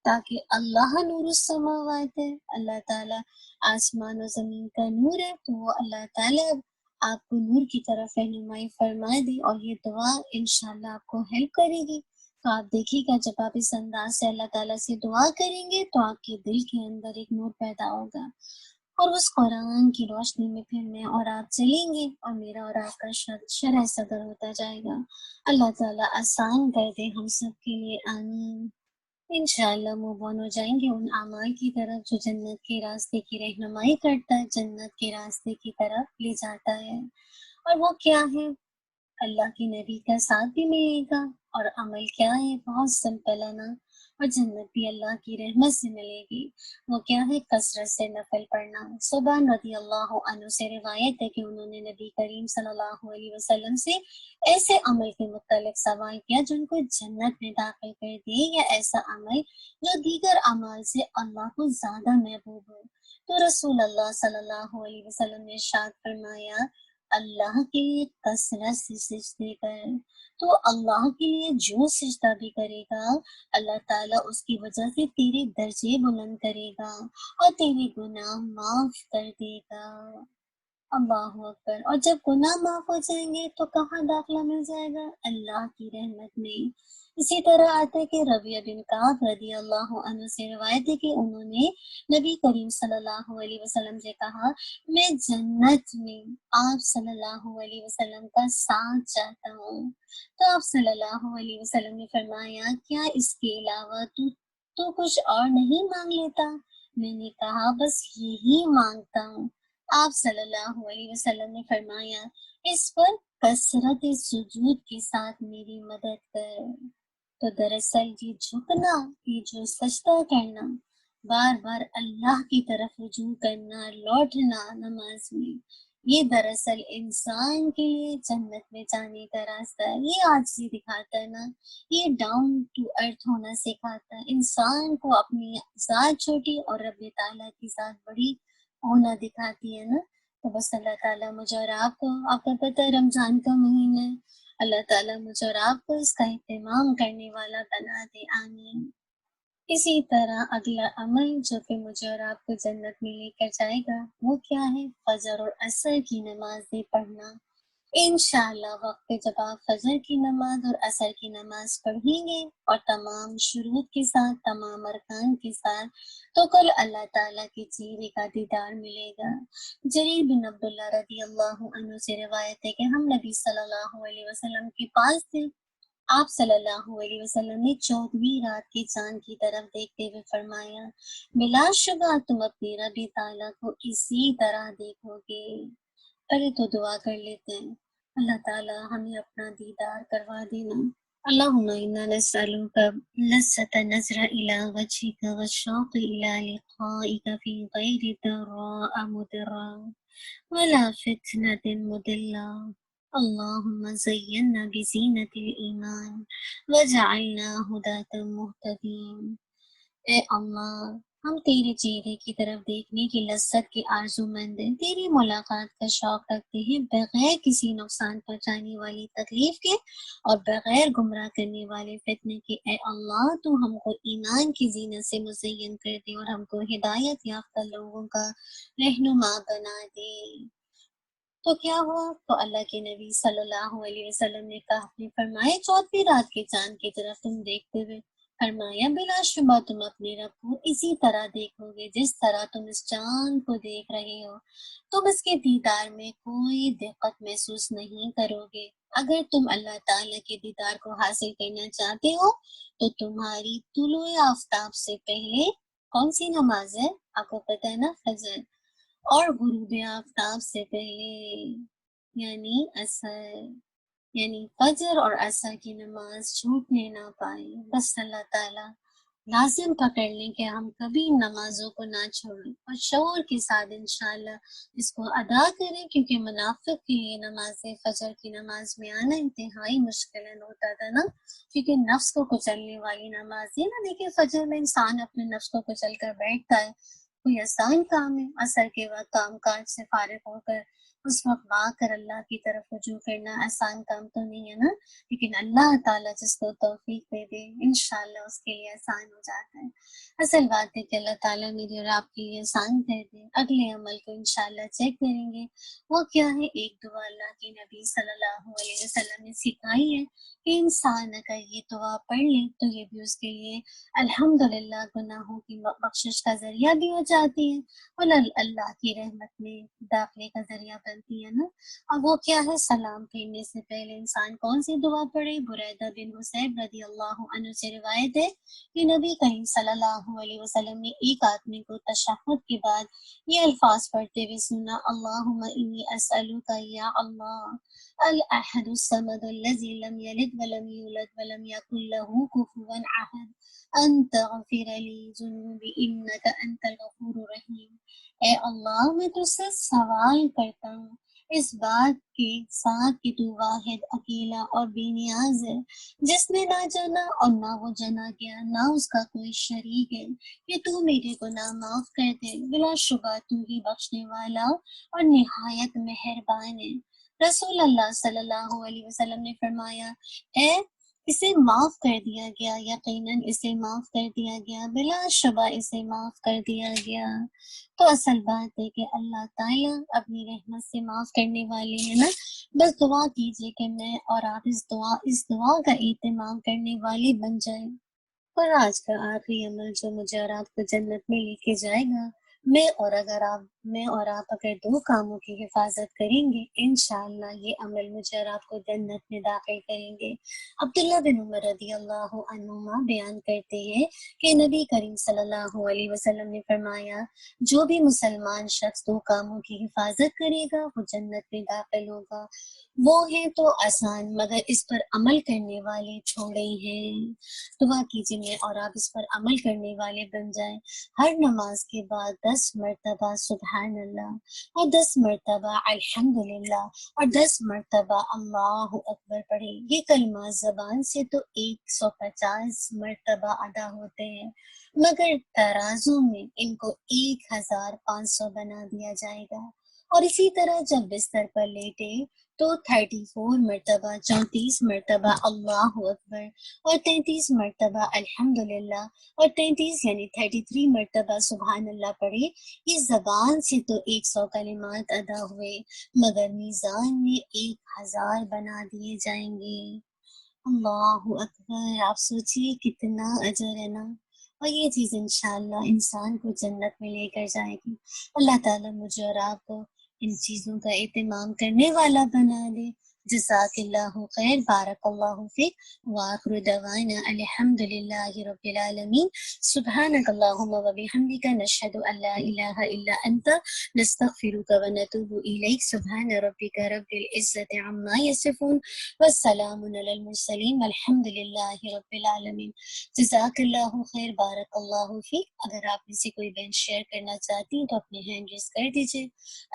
تاکہ اللہ نور السماوات ہے، اللہ تعالیٰ آسمان و زمین کا نور ہے، تو وہ اللہ تعالیٰ آپ کو نور کی طرف رہنمائی فرما دے، اور یہ دعا انشاءاللہ آپ کو ہیلپ کرے گی۔ تو آپ دیکھیے گا جب آپ اس انداز سے اللہ تعالیٰ سے دعا کریں گے تو آپ کے دل کے اندر ایک نور پیدا ہوگا، اور اس قرآن کی روشنی میں پھر میں اور آپ چلیں گے، اور میرا اور آپ کا شرح صدر ہوتا جائے گا۔ اللہ تعالیٰ آسان کر دے ہم سب کے لیے، آمین۔ انشاءاللہ موو آن ہو جائیں گے ان اعمال کی طرف جو جنت کے راستے کی رہنمائی کرتا ہے، جنت کے راستے کی طرف لے جاتا ہے۔ اور وہ کیا ہے؟ اللہ کے نبی کا ساتھ بھی ملے گا، اور عمل کیا ہے؟ بہت سمپل ہے نا، اور جنت بھی اللہ کی رحمت سے ملے گی۔ وہ کیا ہے؟ کثرت سے نفل پڑھنا۔ صبان رضی اللہ عنہ سے روایت ہے کہ انہوں نے نبی کریم صلی اللہ علیہ وسلم سے ایسے عمل کے متعلق سوال کیا جو ان کو جنت میں داخل کر دے، یا ایسا عمل جو دیگر اعمال سے اللہ کو زیادہ محبوب ہو۔ تو رسول اللہ صلی اللہ علیہ وسلم نے ارشاد فرمایا، اللہ کے لیے کثرت سے سجدے کر، تو اللہ کے لیے جو سجدہ بھی کرے گا اللہ تعالیٰ اس کی وجہ سے تیرے درجے بلند کرے گا اور تیرے گناہ معاف کر دے گا۔ اللہ اکبر۔ اور جب گناہ معاف ہو جائیں گے تو کہاں داخلہ مل جائے گا؟ اللہ کی رحمت میں۔ اسی طرح آتا ہے کہ ربیہ بن کعب رضی اللہ عنہ سے روایت ہے کہ انہوں نے نبی کریم صلی اللہ علیہ وسلم سے کہا، میں جنت میں آپ صلی اللہ علیہ وسلم کا ساتھ چاہتا ہوں۔ تو آپ صلی اللہ علیہ وسلم نے فرمایا، کیا اس کے علاوہ تو کچھ اور نہیں مانگ لیتا؟ میں نے کہا، بس یہی مانگتا ہوں۔ آپ صلی اللہ علیہ وسلم نے فرمایا، اس پر کثرت سجود کے ساتھ میری مدد کر۔ تو دراصل یہ جھکنا، یہ جو سجدہ کرنا، بار بار اللہ کی طرف رجوع کرنا، لوٹنا نماز میں، یہ دراصل انسان کے لیے جنت میں جانے کا راستہ ہے۔ یہ عاجزی دکھاتا ہے نا، یہ ڈاؤن ٹو ارتھ ہونا سکھاتا ہے انسان کو، اپنی ذات چھوٹی اور رب تعالیٰ کی ذات بڑی ہونا دکھاتی ہے نا۔ تو بس اللہ تعالیٰ مجھے اور آپ کو، آپ کو پتہ ہے رمضان کا مہینہ ہے، اللہ تعالیٰ مجھے اور آپ کو اس کا اہتمام کرنے والا بنا دے، آمین۔ اسی طرح اگلا عمل جو کہ مجھے اور آپ کو جنت میں لے کر جائے گا وہ کیا ہے؟ فجر اور عصر کی نمازیں پڑھنا۔ انشاءاللہ وقت پہ جب آپ فجر کی نماز اور عصر کی نماز پڑھیں گے اور تمام شروط کے ساتھ، تمام ارکان کے ساتھ، تو کل اللہ تعالیٰ کے چہرے کا دیدار ملے گا۔ جریر بن عبداللہ رضی اللہ عنہ سے روایت ہے کہ ہم نبی صلی اللہ علیہ وسلم کے پاس تھے۔ آپ صلی اللہ علیہ وسلم نے 14ویں رات کے چاند کی طرف دیکھتے ہوئے فرمایا، بلا شبہ تم اپنے رب تعالیٰ کو اسی طرح دیکھو گے۔ پہلے تو دعا کر لیتے ہیں، اللہ تعالیٰ ہمیں اپنا دیدار کروا دینا۔ اللہم انا نسألک لذة نظر الى وجهك والشوق الى لقائك في غیر ضراء مضرة ولا فتنة مضلة اللہم زینا بزینة الایمان وجعلنا ہداة مہتدین۔ اے اللہ، ہم تیرے چہرے کی طرف دیکھنے کی لذت کے آرزو مند ہیں، تیری ملاقات کا شوق رکھتے ہیں بغیر کسی نقصان پہنچانے والی تکلیف کے اور بغیر گمراہ کرنے والے فتنے کے۔ اے اللہ، تو ہم کو ایمان کی زینت سے مزین کر دے اور ہم کو ہدایت یافتہ لوگوں کا رہنما بنا دے۔ تو کیا ہوا؟ تو اللہ کے نبی صلی اللہ علیہ وسلم نے کہا، اپنے فرمایا 14ویں رات کے چاند کی طرف تم دیکھتے ہوئے فرمایا، بلا شبہ تم اپنے رب کو اسی طرح دیکھو گے جس طرح تم اس چاند کو دیکھ رہے ہو۔ تم اس کے دیدار میں کوئی دقت محسوس نہیں کرو گے۔ اگر تم اللہ تعالیٰ کے دیدار کو حاصل کرنا چاہتے ہو تو تمہاری طلوع آفتاب سے پہلے کون سی نماز ہے؟ آپ کو پتہ ہے نا، فجر، اور غروب آفتاب سے پہلے یعنی عصر، یعنی فجر اور عصر کی نماز چھوٹنے نہ پائے۔ بس اللہ تعالیٰ لازم پکڑ لیں کہ ہم کبھی نمازوں کو نہ چھوڑیں اور شعور کے ساتھ انشاءاللہ اس کو ادا کریں، کیونکہ منافق کے لیے نماز فجر کی نماز میں آنا انتہائی مشکل ہوتا تھا نا، کیونکہ نفس کو کچلنے والی نماز ہے نا۔ دیکھیں فجر میں انسان اپنے نفس کو کچل کر بیٹھتا ہے، کوئی آسان کام ہے۔ عصر کے وقت کام کاج سے فارغ ہو کر اس وقت آ کر اللہ کی طرف رجوع کرنا آسان کام تو نہیں ہے نا، لیکن اللہ تعالیٰ جس کو توفیق دے دے انشاءاللہ اس کے لیے آسان ہو جاتا ہے۔ اصل بات ہے کہ اللہ تعالیٰ میری اور آپ کے لیے آسان کر دے۔ اگلے عمل کو انشاءاللہ چیک کریں گے، وہ کیا ہے؟ ایک دعا اللہ کے نبی صلی اللہ علیہ وسلم نے سکھائی ہے کہ انسان اگر یہ دعا پڑھ لے تو یہ بھی اس کے لیے الحمدللہ گناہوں کی بخشش کا ذریعہ بھی ہو جاتی ہے اور اللہ کی رحمت میں داخلے کا ذریعہ بنتی ہے نا۔ اب وہ کیا ہے؟ سلام پھیرنے سے پہلے انسان کون سی دعا پڑھے؟ بریدہ بن حصیب رضی اللہ عنہ سے روایت ہے کہ نبی کریم صلی اللہ علیہ وسلم نے ایک آدمی کو تشہد کے بعد یہ الفاظ پڑھتے ہوئے سنا، اللہم انی اسألک یا اللہ الاحد الصمد الذی لم یلد ولم یولد ولم یکن له کفوا احد ان تغفر لی ذنوبی انک انت الغفور الرحیم۔ اے اللہ، میں تجھ سے سوال کرتا ہوں اس بات کے ساتھ کہ تو واحد، اکیلا اور بے نیاز ہے، جس نے نہ جانا اور نہ وہ جنا گیا، نہ اس کا کوئی شریک ہے، کہ تو میرے گناہ معاف کر دے۔ بلا شبہ تو ہی بخشنے والا اور نہایت مہربان ہے۔ رسول اللہ صلی اللہ علیہ وسلم نے فرمایا، اے اسے معاف کر دیا گیا، یقیناً اسے معاف کر دیا گیا، بلا شبہ اسے معاف کر دیا گیا۔ تو اصل بات ہے کہ اللہ تعالیٰ اپنی رحمت سے معاف کرنے والے ہیں نا۔ بس دعا کیجئے کہ میں اور آپ اس دعا کا اہتمام کرنے والے بن جائیں۔ اور آج کا آخری عمل جو مجھے اور آپ کو جنت میں لے کے جائے گا، میں اور آپ اگر دو کاموں کی حفاظت کریں گے انشاءاللہ یہ عمل مجھے اور آپ کو جنت میں داخل کریں گے۔ عبداللہ بن عمر رضی اللہ عنہما بیان کرتے ہیں کہ نبی کریم صلی اللہ علیہ وسلم نے فرمایا، جو بھی مسلمان شخص دو کاموں کی حفاظت کرے گا وہ جنت میں داخل ہوگا۔ وہ ہیں تو آسان مگر اس پر عمل کرنے والے تھوڑے ہیں۔ دعا کیجیے میں اور آپ اس پر عمل کرنے والے بن جائیں۔ ہر نماز کے بعد 10 مرتبہ سبحان اللہ اور 10 مرتبہ الحمدللہ اور 10 مرتبہ اللہ اکبر پڑھیں۔ یہ کلمات زبان سے تو 150 مرتبہ ادا ہوتے ہیں، مگر ترازو میں ان کو 1500 بنا دیا جائے گا اور اسی طرح جب بستر پر لیٹے تو 34 مرتبہ 34 مرتبہ اللہ اکبر اور 33 مرتبہ الحمدللہ اور 33 یعنی 33 مرتبہ سبحان اللہ پڑھے. اس زبان سے تو 100 کلمات ادا ہوئے مگر میزان میں 1000 بنا دیے جائیں گے. اللہ اکبر. آپ سوچیے کتنا اجر ہے نا. اور یہ چیز انشاءاللہ انسان کو جنت میں لے کر جائے گی. اللہ تعالیٰ مجھے اور آپ کو ان چیزوں کا اہتمام کرنے والا بنا دے. جزاک اللہ خیر. بارک اللہ فیک. وآخر دعوانا الحمد للہ رب العالمین. سبحانک اللہم و بحمدک نشہد ان لا الہ الا انت نستغفرک و نتوب الیک. سبحان ربک رب العزت عما یصفون والسلام علی المرسلین والحمد للہ رب العالمین. جزاک اللہ خیر. بارک اللہ فیک. اگر آپ میں سے کوئی بہن شیئر کرنا چاہتی ہیں تو اپنے ہینڈ ریز کر دیجیے.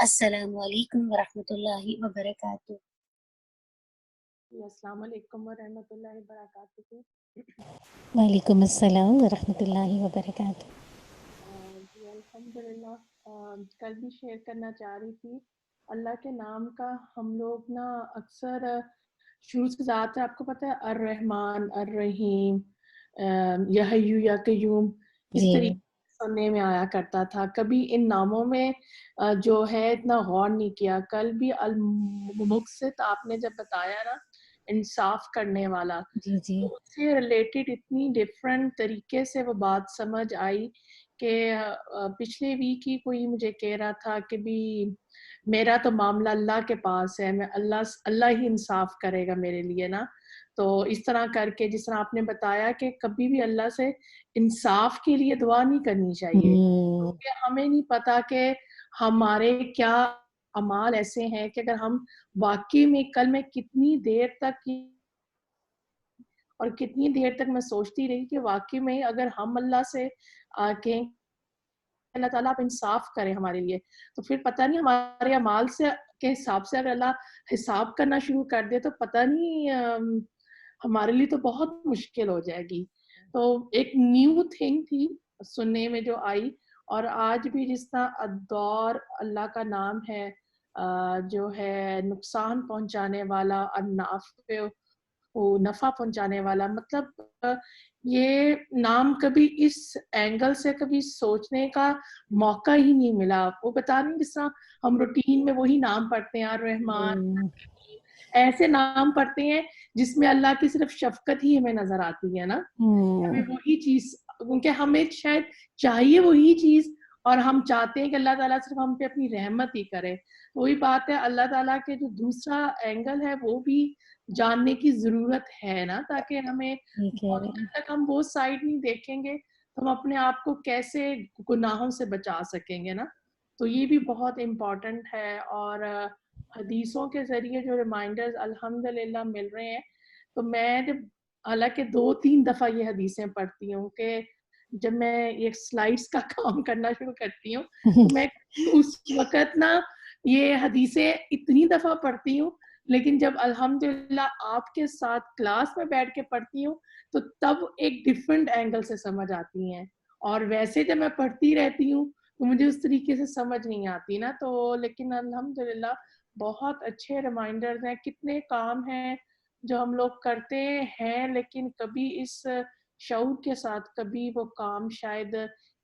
السلام علیکم ورحمۃ اللہ وبرکاتہ. السلام علیکم ورحمۃ اللہ وبرکاتہ. وعلیکم السلام ورحمۃ اللہ وبرکاتہ. جی الحمدللہ. کل بھی شیئر کرنا چاہ رہی تھی اللہ کے نام کا. ہم لوگ نا اکثر شروع کی ذات ہے آپ کو پتہ ہے الرحمن الرحیم یا حیو یا قیوم اس طریقے سننے میں آیا کرتا تھا. کبھی ان ناموں میں جو ہے اتنا غور نہیں کیا. کل بھی المقسط آپ نے جب بتایا نا انصاف کرنے والا جی جی تو اس سے ریلیٹڈ اتنی ڈفرینٹ طریقے سے وہ بات سمجھ آئی کہ پچھلے ویک ہی کوئی مجھے کہہ رہا تھا کہ بھی میرا تو معاملہ اللہ کے پاس ہے, میں اللہ ہی انصاف کرے گا میرے لیے نا. تو اس طرح کر کے جس طرح آپ نے بتایا کہ کبھی بھی اللہ سے انصاف کے لیے دعا نہیں کرنی چاہیے کیونکہ ہمیں نہیں پتا کہ ہمارے کیا اعمال ایسے ہیں کہ اگر ہم واقعی میں کل میں کتنی دیر تک اور کتنی دیر تک میں سوچتی رہی کہ واقعی میں اگر ہم اللہ سے کہیں اللہ تعالیٰ آپ انصاف کریں ہمارے لیے تو پھر پتہ نہیں ہمارے اعمال سے کے حساب سے اگر اللہ حساب کرنا شروع کر دے تو پتہ نہیں ہمارے لیے تو بہت مشکل ہو جائے گی. تو ایک نیو تھنگ تھی سننے میں جو آئی. اور آج بھی جس طرح الدور اللہ کا نام ہے جو ہے نقصان پہنچانے والا, النافع نفع پہنچانے والا, مطلب یہ نام کبھی اس اینگل سے کبھی سوچنے کا موقع ہی نہیں ملا. وہ بتا رہی جس طرح ہم روٹین میں وہی نام پڑھتے ہیں الرحمن, ایسے نام پڑھتے ہیں جس میں اللہ کی صرف شفقت ہی ہمیں نظر آتی ہے نا. ہمیں وہی چیز کیونکہ ہمیں شاید چاہیے وہی چیز اور ہم چاہتے ہیں کہ اللہ تعالیٰ صرف ہم پہ اپنی رحمت ہی کرے. وہی بات ہے اللہ تعالیٰ کے جو دوسرا اینگل ہے وہ بھی جاننے کی ضرورت ہے نا, تاکہ ہمیں جب تک ہم وہ سائڈ نہیں دیکھیں گے تو ہم اپنے آپ کو کیسے گناہوں سے بچا سکیں گے نا. تو یہ بھی بہت امپورٹنٹ ہے. اور حدیثوں کے ذریعے جو ریمائنڈرز الحمدللہ مل رہے ہیں تو میں جب حالانکہ 2-3 دفعہ یہ حدیثیں پڑھتی ہوں کہ جب میں یہ سلائڈس کا کام کرنا شروع کرتی ہوں تو میں اس وقت نا یہ حدیثیں اتنی دفعہ پڑھتی ہوں, لیکن جب الحمدللہ آپ کے ساتھ کلاس میں بیٹھ کے پڑھتی ہوں تو تب ایک ڈفرینٹ اینگل سے سمجھ آتی ہیں. اور ویسے جب میں پڑھتی رہتی ہوں تو مجھے اس طریقے سے سمجھ نہیں آتی نا. تو لیکن الحمدللہ بہت اچھے ریمائنڈرز ہیں. کتنے کام ہیں جو ہم لوگ کرتے ہیں لیکن کبھی اس شعور کے ساتھ کبھی وہ کام شاید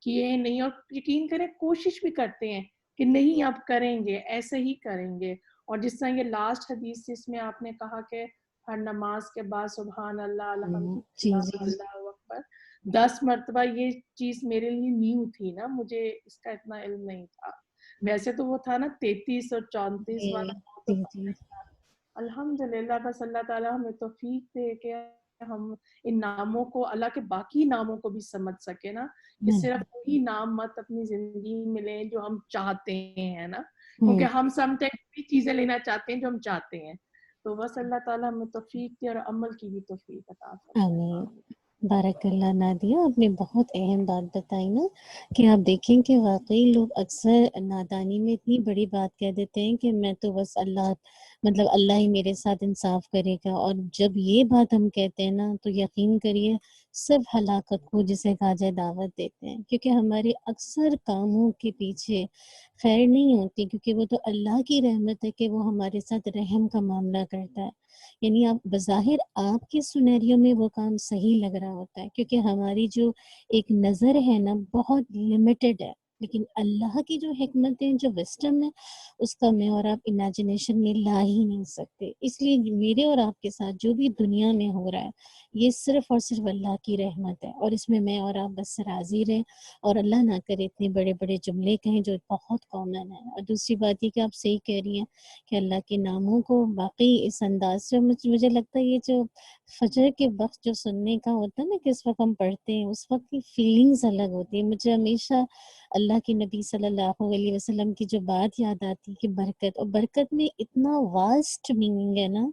کیے نہیں, اور یقین کریں کوشش بھی کرتے ہیں کہ نہیں اب کریں گے, ایسے ہی کریں گے. اور جس طرح یہ لاسٹ حدیث جس میں آپ نے کہا کہ ہر نماز کے بعد سبحان اللہ الحمدللہ اللہ اکبر 10 مرتبہ, یہ چیز میرے لیے نیو تھی نا, مجھے اس کا اتنا علم نہیں تھا. ویسے تو وہ تھا نا 33 اور 34 والا تو الحمدللہ. بس اللہ تعالیٰ ہمیں توفیق دے کہ ہم ان ناموں کو اللہ کے باقی ناموں کو بھی سمجھ سکے نا, کہ صرف وہی نام مت اپنی زندگی میں لیں جو ہم چاہتے ہیں نا, کیونکہ ہم سم ٹائم بھی چیزیں لینا چاہتے ہیں جو ہم چاہتے ہیں. تو بس اللہ تعالیٰ ہمیں توفیق دے اور عمل کی بھی توفیق عطا فرمائے. بارک اللہ. نادیہ آپ نے بہت اہم بات بتائی نا کہ آپ دیکھیں کہ واقعی لوگ اکثر نادانی میں اتنی بڑی بات کہہ دیتے ہیں کہ میں تو بس اللہ ہی میرے ساتھ انصاف کرے گا. اور جب یہ بات ہم کہتے ہیں نا تو یقین کریے سب ہلاکت کو جسے کہا جائے دعوت دیتے ہیں, کیونکہ ہمارے اکثر کاموں کے پیچھے خیر نہیں ہوتی، کیونکہ وہ تو اللہ کی رحمت ہے کہ وہ ہمارے ساتھ رحم کا معاملہ کرتا ہے. یعنی آپ بظاہر آپ کے سنیریو میں وہ کام صحیح لگ رہا ہوتا ہے، کیونکہ ہماری جو ایک نظر ہے نا بہت لمیٹڈ ہے، لیکن اللہ کی جو حکمت ہے، جو وسٹم ہے، اس کا میں اور آپ امیجنیشن میں لا ہی نہیں سکتے. اس لیے میرے اور آپ کے ساتھ جو بھی دنیا میں ہو رہا ہے یہ صرف اور صرف اللہ کی رحمت ہے، اور اس میں میں اور آپ بس راضی رہیں اور اللہ نہ کرے اتنے بڑے بڑے جملے کہیں جو بہت کامن ہے. اور دوسری بات یہ کہ آپ صحیح کہہ رہی ہیں کہ اللہ کے ناموں کو واقعی اس انداز سے مجھے لگتا ہے یہ جو فجر کے وقت جو سننے کا ہوتا ہے نا کہ اس وقت ہم پڑھتے ہیں، اس وقت کی فیلنگز الگ ہوتی ہیں. مجھے ہمیشہ اللہ کے نبی صلی اللہ علیہ وسلم کی جو بات یاد آتی کہ برکت، اور برکت میں اتنا واسٹ میننگ ہے نا.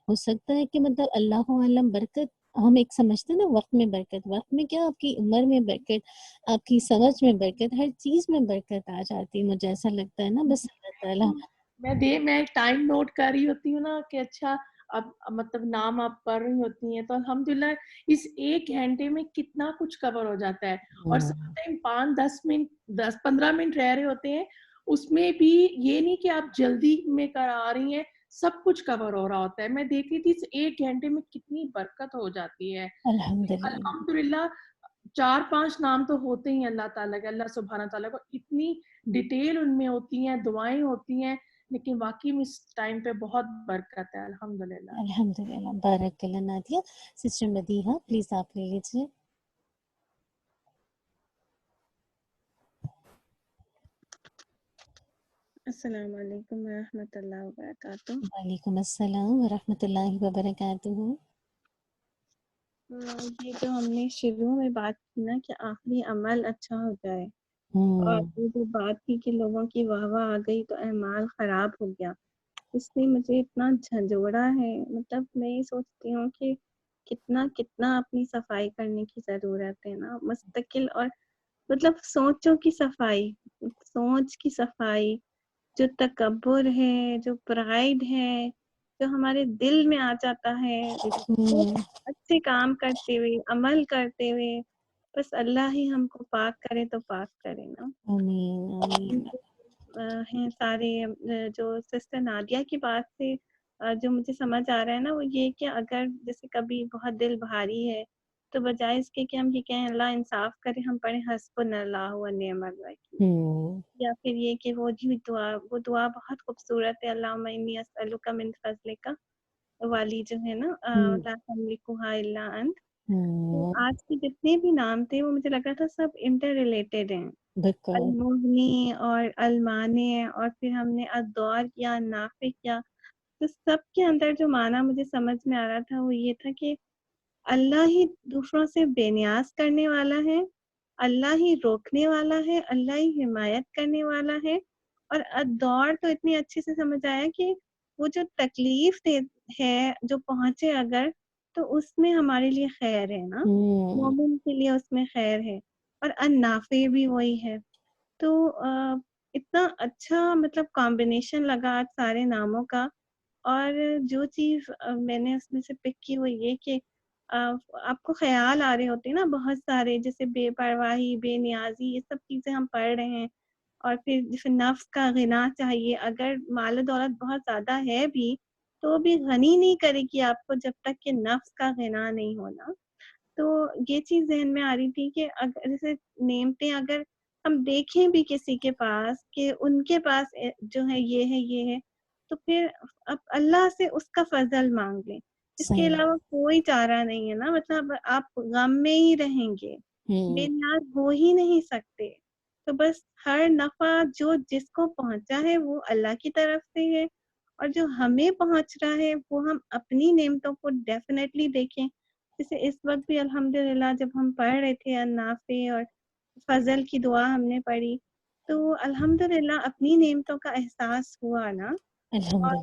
ہو سکتا ہے کہ مطلب اللہ عالم برکت ہم ایک سمجھتے ہیں نا وقت میں برکت، وقت میں کیا آپ کی عمر میں برکت، آپ کی سمجھ میں برکت، ہر چیز میں برکت آ جاتی ہے. مجھے ایسا لگتا ہے نا بس اللہ تعالیٰ میں ٹائم نوٹ کر رہی ہوتی ہوں نا کہ اچھا اب مطلب نام آپ پڑھ رہی ہوتی ہیں تو الحمدللہ اس 1 گھنٹے میں کتنا کچھ کور ہو جاتا ہے. اور سم ٹائم 5-10 منٹ 10-15 منٹ رہ رہے ہوتے ہیں، اس میں بھی یہ نہیں کہ آپ جلدی میں کرا رہی ہیں، سب کچھ کور ہو رہا ہوتا ہے. میں دیکھ رہی تھی اس 1 گھنٹے میں کتنی برکت ہو جاتی ہے. الحمدللہ 4-5 نام تو ہوتے ہی اللہ تعالیٰ کے، اللہ سبحانہ تعالیٰ کو اتنی ڈیٹیل ان میں ہوتی ہیں، دعائیں ہوتی ہیں، لیکن واقعی میں اس ٹائم پہ بہت برکت ہے. الحمدللہ الحمدللہ. بارک اللہ. نادیہ سسٹر مدیحہ پلیز آپ لے لیجیے. السلام علیکم ورحمۃ اللہ وبرکاتہ. وعلیکم السلام ورحمۃ اللہ وبرکاتہ. یہ جو ہم نے شروع میں بات کی نا کہ آخری عمل اچھا ہو جائے، اور یہ جو بات کی کہ لوگوں کی واہ واہ آ گئی تو اعمال خراب ہو گیا، اس لیے مجھے اتنا جھنجھوڑا ہے. مطلب میں یہ سوچتی ہوں کہ کتنا اپنی صفائی کرنے کی ضرورت ہے نا مستقل. اور مطلب سوچوں کی صفائی، سوچ کی صفائی، جو تکبر ہے، جو پرائڈ ہے، جو ہمارے دل میں آ جاتا ہے وہ اچھے کام کرتے ہوئے، عمل کرتے ہوئے. بس اللہ ہی ہم کو پاک کرے تو پاک کرے نا. آمین آمین. ہیں سارے جو سسٹر نادیہ کی بات سے جو مجھے سمجھ آ رہا ہے نا وہ یہ کہ اگر جیسے کبھی بہت دل بھاری ہے تو بجائے اس کے کہ ہم یہ کہیں اللہ انصاف کرے، ہم پڑھیں حسبنا اللہ و نعم الوکیل. یا پھر یہ کہ وہ دعا بہت خوبصورت ہے، اللہم انی اسألک من فضلک والی جو ہے نا لا تملکها الا انت. تو آج کے جتنے بھی نام تھے وہ مجھے لگ رہا تھا سب انٹر ریلیٹڈ ہیں. المغنی اور المانع، اور پھر ہم نے الدور کیا، نافع کیا. تو سب کے اندر جو معنی مجھے سمجھ میں آ رہا تھا وہ یہ تھا کہ اللہ ہی دوسروں سے بے نیاز کرنے والا ہے، اللہ ہی روکنے والا ہے، اللہ ہی حمایت کرنے والا ہے. اور الدور تو اتنی اچھے سے سمجھ آیا کہ وہ جو تکلیف ہے جو پہنچے اگر تو اس میں ہمارے لیے خیر ہے نا، مومن کے لیے اس میں خیر ہے. اور النافع بھی وہی ہے. تو اتنا اچھا مطلب کمبینیشن لگا آج سارے ناموں کا. اور جو چیز میں نے اس میں سے پک کی وہ یہ کہ آپ کو خیال آ رہے ہوتے ہیں نا بہت سارے، جیسے بے پرواہی، بے نیازی، یہ سب چیزیں ہم پڑھ رہے ہیں. اور پھر جیسے نفس کا غنا چاہیے، اگر مال و دولت بہت زیادہ ہے بھی تو بھی غنی نہیں کرے گی آپ کو جب تک کہ نفس کا غنا نہیں ہونا. تو یہ چیز ذہن میں آ رہی تھی کہ جیسے نعمتیں اگر ہم دیکھیں بھی کسی کے پاس کہ ان کے پاس جو ہے یہ ہے تو پھر اب اللہ سے اس کا فضل مانگ لیں. اس کے علاوہ کوئی چارہ نہیں ہے نا. مطلب آپ غم میں ہی رہیں گے، بے نیاز ہو ہی نہیں سکتے. تو بس ہر نفع جو جس کو پہنچا ہے وہ اللہ کی طرف سے ہے، اور جو ہمیں پہنچ رہا ہے وہ ہم اپنی نعمتوں کو ڈیفینیٹلی دیکھیں. جیسے اس وقت بھی الحمدللہ جب ہم پڑھ رہے تھے النافع اور فضل کی دعا ہم نے پڑھی تو الحمدللہ اپنی نعمتوں کا احساس ہوا نا. اور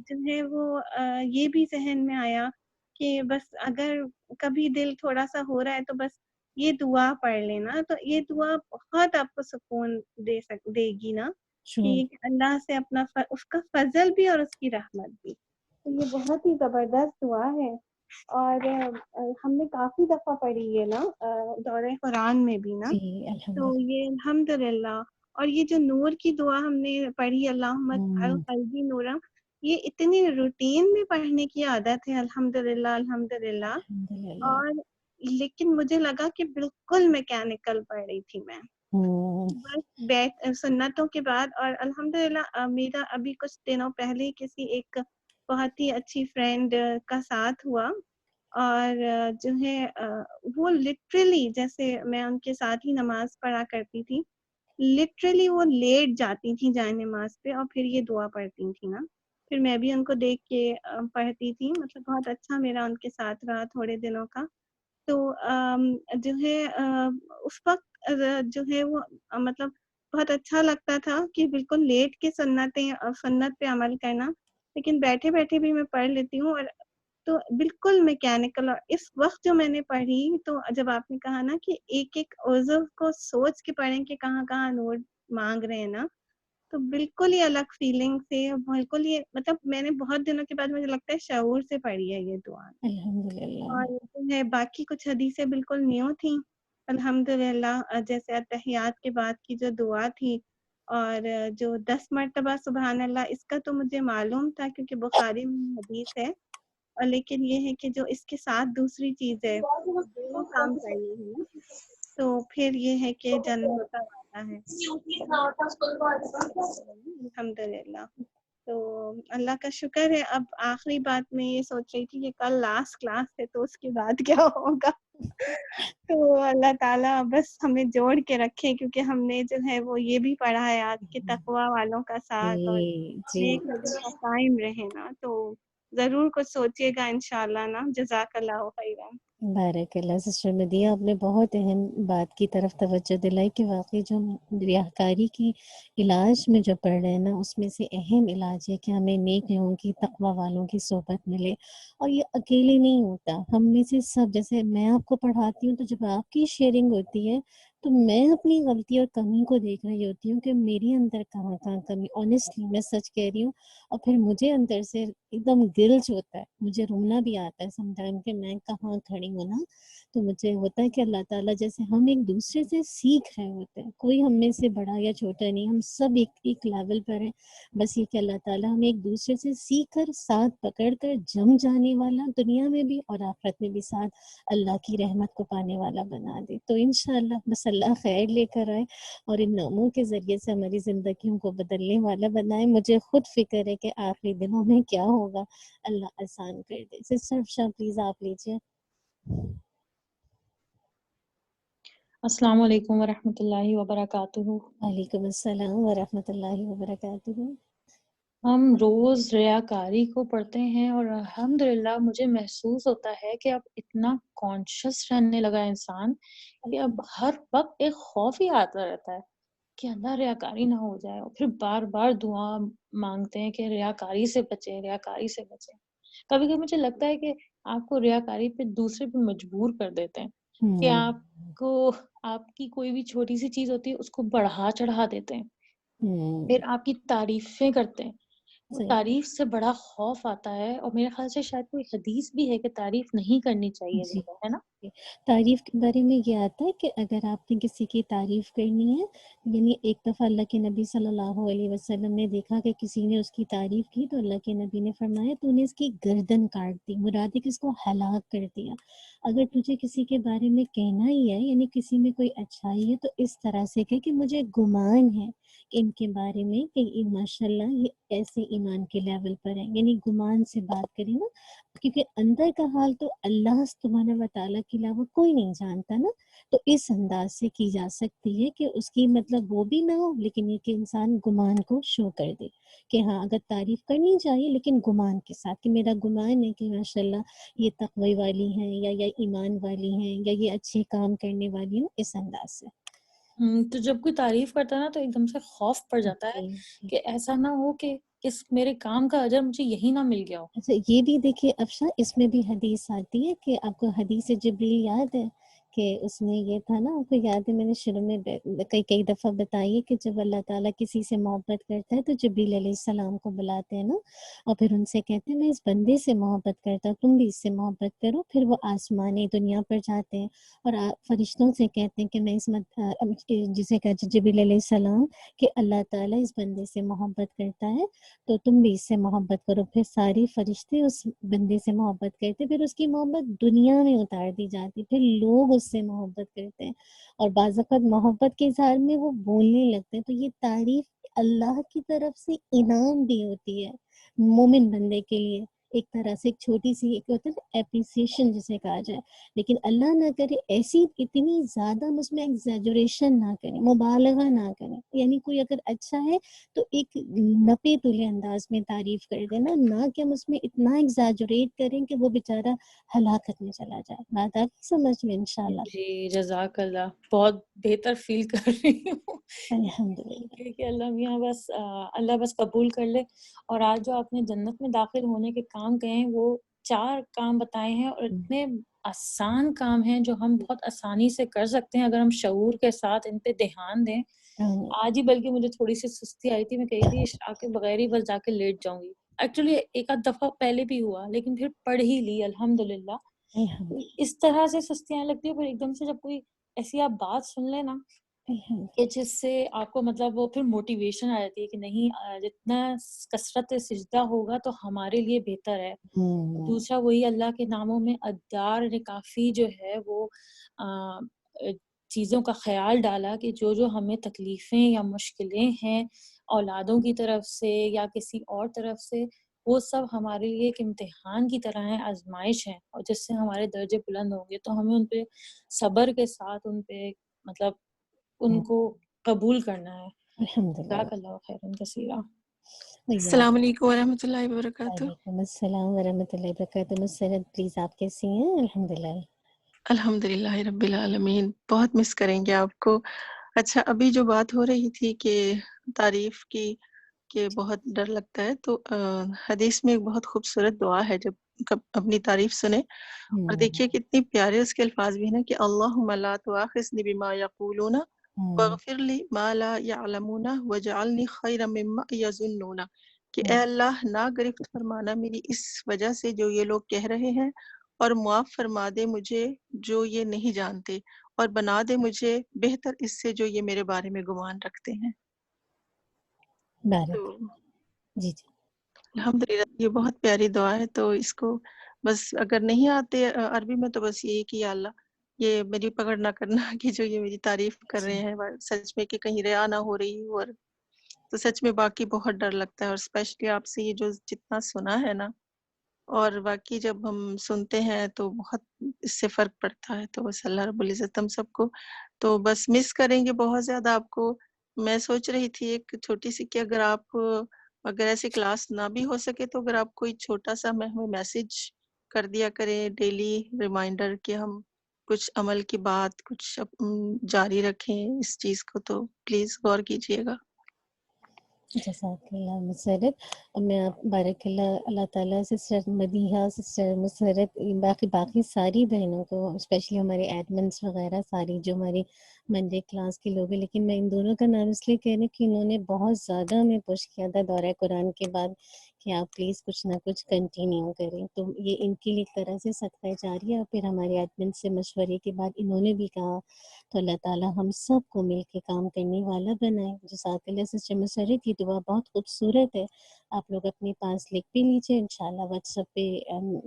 جو ہے وہ یہ بھی ذہن میں آیا کہ بس اگر کبھی دل تھوڑا سا ہو رہا ہے تو بس یہ دعا پڑھ لینا، تو یہ دعا بہت آپ کو سکون دے گی نا کہ اللہ سے اپنا اس کا فضل بھی اور اس کی رحمت بھی. تو یہ بہت ہی زبردست دعا ہے. اور ہم نے کافی دفعہ پڑھی ہے نا دورہ قرآن میں بھی نا. تو یہ الحمدللہ اور یہ جو نور کی دعا ہم نے پڑھی اللہم اجعل قلبی نورا، یہ اتنی روٹین میں پڑھنے کی عادت ہے الحمدللہ الحمدللہ. اور لیکن مجھے لگا کہ بالکل میکینیکل پڑھ رہی تھی میں، بس سنتوں کے بعد. اور الحمدللہ میرا ابھی کچھ دنوں پہلے کسی ایک بہت ہی اچھی فرینڈ کا ساتھ ہوا، اور جو ہے وہ لٹرلی جیسے میں ان کے ساتھ ہی نماز پڑھا کرتی تھی، لٹرلی وہ لیٹ جاتی تھی جائے نماز پہ اور پھر یہ دعا پڑھتی تھی نا. پھر میں بھی ان کو دیکھ کے پڑھتی تھی، مطلب بہت اچھا میرا ان کے ساتھ رہا تھوڑے دنوں کا. تو جو ہے اس وقت جو ہے وہ مطلب بہت اچھا لگتا تھا کہ بالکل لیٹ کے سنت پہ عمل کرنا، لیکن بیٹھے بیٹھے بھی میں پڑھ لیتی ہوں. اور تو بالکل میکینیکل. اور اس وقت جو میں نے پڑھی، تو جب آپ نے کہا نا کہ ایک ایک عضو کو سوچ کے پڑھیں کہ کہاں کہاں نور مانگ رہے ہیں نا، تو بالکل ہی الگ فیلنگ سے، بالکل ہی مطلب میں نے بہت دنوں کے بعد مجھے لگتا ہے شعور سے پڑھی ہے یہ دعا. الحمدللہ. اور جو ہے باقی کچھ حدیثیں بالکل نیو تھیں الحمدللہ، جیسے اتحیات کے بعد کی جو دعا تھی، اور جو 10 مرتبہ سبحان اللہ، اس کا تو مجھے معلوم تھا کیونکہ بخاری میں حدیث ہے. اور لیکن یہ ہے کہ جو اس کے ساتھ دوسری چیز ہے، دونوں کام کرنے ہیں، تو پھر یہ ہے کہ جنت کا وعدہ ہے الحمدللہ. تو اللہ کا شکر ہے. اب آخری بات میں یہ سوچ رہی تھی کہ کل لاسٹ کلاس ہے تو اس کے بعد کیا ہوگا. تو اللہ تعالیٰ بس ہمیں جوڑ کے رکھے، کیونکہ ہم نے جو ہے وہ یہ بھی پڑھا ہے آج کے تقوی والوں کا ساتھ اور نیک لوگوں کا قائم رہے نا. تو ضرور کچھ سوچیے گا انشاءاللہ نا. جزاک اللہ خیرا. بارک اللہ. سسٹر مدیہ، آپ نے بہت اہم بات کی طرف توجہ دلائی کہ واقعی جو ریاکاری کی علاج میں جو پڑھ رہے ہیں نا، اس میں سے اہم علاج ہے کہ ہمیں نیک لوگوں کی، تقوی والوں کی صحبت ملے. اور یہ اکیلے نہیں ہوتا، ہم میں سے سب، جیسے میں آپ کو پڑھاتی ہوں تو جب آپ کی شیئرنگ ہوتی ہے تو میں اپنی غلطی اور کمی کو دیکھ رہی ہوتی ہوں کہ میری اندر کہاں کہاں کمی. آنیسٹلی میں سچ کہہ رہی ہوں. اور پھر مجھے اندر سے ایک دم گلٹ ہوتا ہے، مجھے رونا بھی آتا ہے سم ٹائم کہ میں کہاں کھڑی ہوں نا. تو مجھے ہوتا ہے کہ اللہ تعالیٰ جیسے ہم ایک دوسرے سے سیکھ رہے ہوتے ہیں، کوئی ہم میں سے بڑا یا چھوٹا نہیں، ہم سب ایک لیول پر ہیں. بس یہ کہ اللہ تعالیٰ ہمیں ایک دوسرے سے سیکھ کر، ساتھ پکڑ کر جم جانے والا، دنیا میں بھی اور آخرت میں بھی ساتھ اللہ کی رحمت کو پانے والا بنا دے. تو انشاءاللہ بس اللہ خیر لے کر آئے اور ان ناموں کے ذریعے سے ہماری زندگیوں کو بدلنے والا بنائے. مجھے خود فکر ہے کہ آخری دنوں میں کیا ہوگا، اللہ آسان کر دے. سسٹر افشاں پلیز آپ لیجیے. السلام علیکم ورحمۃ اللہ وبرکاتہ. وعلیکم السلام ورحمۃ اللہ وبرکاتہ. ہم روز ریاکاری کو پڑھتے ہیں اور الحمدللہ مجھے محسوس ہوتا ہے کہ اب اتنا کانشیس رہنے لگا انسان کہ اب ہر وقت ایک خوف ہی آتا رہتا ہے کہ اللہ ریاکاری نہ ہو جائے. اور پھر بار بار دعا مانگتے ہیں کہ ریاکاری سے بچے، ریاکاری سے بچے. کبھی کبھی مجھے لگتا ہے کہ آپ کو ریاکاری پہ دوسرے پہ مجبور کر دیتے ہیں کہ آپ کی کوئی بھی چھوٹی سی چیز ہوتی ہے اس کو بڑھا چڑھا دیتے ہیں، پھر آپ کی تعریفیں کرتے ہیں. وہ تعریف سے بڑا خوف آتا ہے. اور میرے خیال سے شاید کوئی حدیث بھی ہے کہ تعریف نہیں کرنی چاہیے جی، ہے نا. تعریف کے بارے میں یہ آتا ہے کہ اگر آپ نے کسی کی تعریف کرنی ہے، یعنی ایک دفعہ اللہ کے نبی صلی اللہ علیہ وسلم نے دیکھا کہ کسی نے اس کی تعریف کی تو اللہ کے نبی نے فرمایا تو نے اس کی گردن کاٹ دی، مراد ہے کہ اس کو ہلاک کر دیا. اگر تجھے کسی کے بارے میں کہنا ہی ہے، یعنی کسی میں کوئی اچھائی ہے، تو اس طرح سے کہ مجھے گمان ہے کہ ان کے بارے میں کہ ماشاءاللہ یہ ایسے ایمان کے لیول پر ہیں، یعنی گمان سے بات کریں نا، کیونکہ اندر کا حال تو اللہ سبحانہ و تعالیٰ کے علاوہ کوئی نہیں جانتا نا. تو اس انداز سے کی جا سکتی ہے کہ اس کی مطلب وہ بھی نہ ہو، لیکن یہ کہ انسان گمان کو شو کر دے کہ ہاں اگر تعریف کرنی چاہیے لیکن گمان کے ساتھ کہ میرا گمان ہے کہ ماشاءاللہ یہ تقوی والی ہیں یا ایمان والی ہیں یا یہ اچھے کام کرنے والی ہیں، اس انداز سے. تو جب کوئی تعریف کرتا ہے نا تو ایک دم سے خوف پڑ جاتا ہے کہ ایسا نہ ہو کہ اس میرے کام کا اجر مجھے یہی نہ مل گیا ہو. اچھا، یہ بھی دیکھیے افشاں، اس میں بھی حدیث آتی ہے کہ آپ کو حدیث جبریل یاد ہے کہ اس میں یہ تھا نا، آپ کو یاد ہے میں نے شروع میں کئی دفعہ بتائی ہے کہ جب اللہ تعالیٰ کسی سے محبت کرتا ہے تو جبریل علیہ السلام کو بلاتے ہیں نا، اور پھر ان سے کہتے ہیں میں اس بندے سے محبت کرتا ہوں، تم بھی اس سے محبت کرو. پھر وہ آسمانی دنیا پر جاتے ہیں اور فرشتوں سے کہتے ہیں کہ میں جسے کہتے جبریل علیہ السلام کہ اللہ تعالیٰ اس بندے سے محبت کرتا ہے تو تم بھی اس سے محبت کرو. پھر ساری فرشتے اس بندے سے محبت کرتے، پھر اس کی محبت دنیا میں اتار دی جاتی، پھر لوگ اس سے محبت کرتے ہیں اور بعض اوقات محبت کے اظہار میں وہ بولنے لگتے ہیں. تو یہ تعریف اللہ کی طرف سے انعام بھی ہوتی ہے مومن بندے کے لیے، ایک طرح سے ایک چھوٹی سی ایک ہوتا ہے اپریسیشن جسے کہا جائے. لیکن اللہ نہ کرے ایسی اتنی زیادہ ہم اس میں ایگزیجوریشن نہ کریں، مبالغہ نہ کریں. یعنی کوئی اگر اچھا ہے تو ایک نپے تلے انداز میں تعریف کر دینا، نہ کہ ہم اس میں اتنا ایگزیجوریٹ کریں کہ وہ بیچارہ ہلاکت میں چلا جائے. بات آپ کی سمجھ میں انشاءاللہ. جی جزاک اللہ، بہت بہتر فیل کر رہی ہوں الحمدللہ. کہ اللہ میاں بس اللہ بس قبول کر لے. اور آج جو آپ نے جنت میں داخل ہونے کے کام کہے ہیں، وہ 4 کام بتائے ہیں اور اتنے آسان کام ہیں جو ہم بہت آسانی سے کر سکتے ہیں اگر ہم شعور کے ساتھ ان پہ دھیان دیں. آج ہی بلکہ مجھے تھوڑی سی سستی آئی تھی، میں کہی تھی عشاء کے بغیر ہی بس جا کے لیٹ جاؤں گی. ایکچولی ایک آدھ دفعہ پہلے بھی ہوا لیکن پھر پڑھ ہی لی الحمدللہ. اس طرح سے سستیاں لگتی ہے، پھر ایک دم سے جب کوئی ایسی آپ بات سن لیں نا کہ جس سے آپ کو مطلب وہ پھر موٹیویشن آ جاتی ہے کہ نہیں جتنا کثرت سجدہ ہوگا تو ہمارے لیے بہتر ہے. دوسرا وہی اللہ کے ناموں میں ادار نے کافی جو ہے وہ چیزوں کا خیال ڈالا کہ جو ہمیں تکلیفیں یا مشکلیں ہیں اولادوں کی طرف سے یا کسی اور طرف سے، وہ سب ہمارے لیے ایک امتحان کی طرح ہے، آزمائش ہے، اور جس سے ہمارے درجے بلند ہوں گے. تو ہمیں ان پہ صبر کے ساتھ ان پہ مطلب ان کو قبول کرنا ہے. جزاک اللہ خیرا کثیرا. السلام علیکم ورحمۃ اللہ وبرکاتہ. وعلیکم السلام ورحمۃ اللہ وبرکاتہ. مسرت پلیز آپ کیسی ہیں؟ الحمدللہ. الحمدللہ رب العالمین. بہت مس کریں گے آپ کو. اچھا، ابھی جو بات ہو رہی تھی کہ تعریف کی کہ بہت ڈر لگتا ہے، تو حدیث میں ایک بہت خوبصورت دعا ہے جب اپنی تعریف سنیں، اور دیکھیے کتنی پیارے اس کے الفاظ بھی ہیں نا کہ اللہم لا تؤاخذنی بما یقولون واغفر لی ما لا یعلمون واجعلنی خیرا مما یظنون، کہ اے اللہ نہ گرفت فرمانا میری اس وجہ سے جو یہ لوگ کہہ رہے ہیں، اور معاف فرما دے مجھے جو یہ نہیں جانتے، اور بنا دے مجھے بہتر اس سے جو یہ میرے بارے میں گمان رکھتے ہیں. تو جی جی الحمدللہ یہ بہت پیاری دعا ہے. تو اس کو بس اگر نہیں آتے عربی میں تو بس یہی کہ یا اللہ یہ میری پکڑ نہ کرنا کہ جو یہ میری تعریف کر رہے ہیں سچ میں کہ کہیں ریا نہ ہو رہی ہو. اور تو سچ میں باقی بہت ڈر لگتا ہے، اور اسپیشلی آپ سے یہ جو جتنا سنا ہے نا، اور باقی جب ہم سنتے ہیں تو بہت اس سے فرق پڑتا ہے. تو بس اللہ رب العزت ہم سب کو تو بس مس کریں گے بہت زیادہ آپ کو. میں سوچ رہی تھی ایک چھوٹی سی کہ اگر ایسی کلاس نہ بھی ہو سکے تو اگر آپ کوئی چھوٹا سا ہمیں میسج کر دیا کریں ڈیلی ریمائنڈر کہ ہم کچھ عمل کی بات کچھ جاری رکھیں اس چیز کو، تو پلیز غور کیجیے گا. جزاک اللہ مسرت. میں بارک اللہ تعالیٰ سسٹر مدیحہ، سسٹر مسرت، باقی ساری بہنوں کو، اسپیشلی ہمارے ایڈمنس وغیرہ ساری جو ہماری منڈے کلاس کے لوگ ہیں. لیکن میں ان دونوں کا نام اس لیے کہہ رہی ہوں کہ انہوں نے بہت زیادہ ہمیں پش کیا تھا دورہ قرآن کے بعد کہ آپ پلیز کچھ نہ کچھ کنٹینیو کریں. تو یہ ان کی ایک طرح سے صدقہ جاریہ. اور پھر ہمارے ایڈمن سے مشورے کے بعد انہوں نے بھی کہا، تو اللہ تعالیٰ ہم سب کو مل کے کام کرنے والا بنائے. جزاک اللہ سسٹر مسرت. یہ دعا بہت خوبصورت ہے، آپ لوگ اپنے پاس لکھ بھی لیجیے، انشاءاللہ واٹس ایپ پہ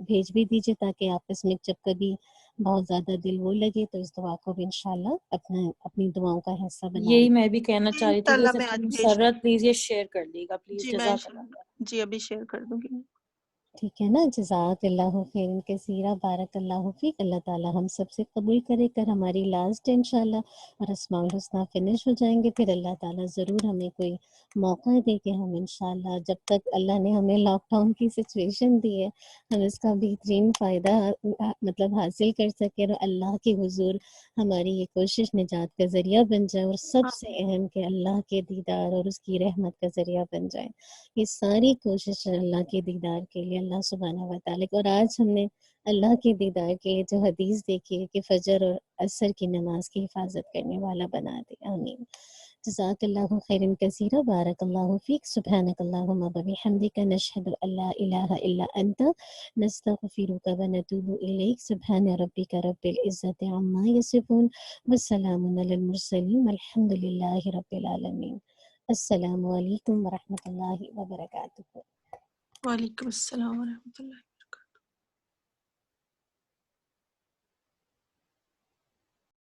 بھیج بھی دیجیے تاکہ آپس میں جب کبھی بہت زیادہ دل وہ لگے تو اس دعا کو بھی انشاءاللہ اپنی دعاؤں کا حصہ بنا یہی لیں. میں بھی کہنا چاہ رہی تھی کہ انشاءاللہ میں سسٹر آج بھیج دوں مسرت پلیز یہ شیئر کر دیے گا پلیز. جی میں جزاک اللہ. جی ابھی شیئر کر دوں گی. ٹھیک ہے نا. جزاک اللہ خیر کثیرہ. بارک اللہ فیک. اللہ تعالیٰ ہم سب سے قبول کرے کر ہماری لاسٹ انشاءاللہ اور اسماء الحسنہ فنش ہو جائیں گے. پھر اللہ تعالیٰ ضرور ہمیں کوئی موقع دے کہ ہم انشاءاللہ جب تک اللہ نے ہمیں لاک ڈاؤن کی سچویشن دی ہے ہم اس کا بہترین فائدہ مطلب حاصل کر سکیں اور اللہ کے حضور ہماری یہ کوشش نجات کا ذریعہ بن جائے، اور سب سے اہم کہ اللہ کے دیدار اور اس کی رحمت کا ذریعہ بن جائے۔ یہ ساری کوشش اللہ کے دیدار کے لیے اللہ سبحانہ و تعالیٰ اور آج ہم نے اللہ کے دیدار کے لیے جو حدیث دیکھی ہے کہ فجر اور عصر کی نماز کی حفاظت کرنے والا بنا دے، آمین۔ جزاک اللہ خیرا کثیرا، بارک اللہ فیک، سبحانک اللہم و بحمدک، نشہد ان لا الہ الا انت، نستغفرک و نتوب الیک، سبحان ربک رب العزت عما یصفون، والسلام علی المرسلین، والحمد للہ رب العالمین۔ السلام علیکم ورحمۃ اللہ وبرکاتہ۔ وعلیکم السلام ورحمۃ اللہ۔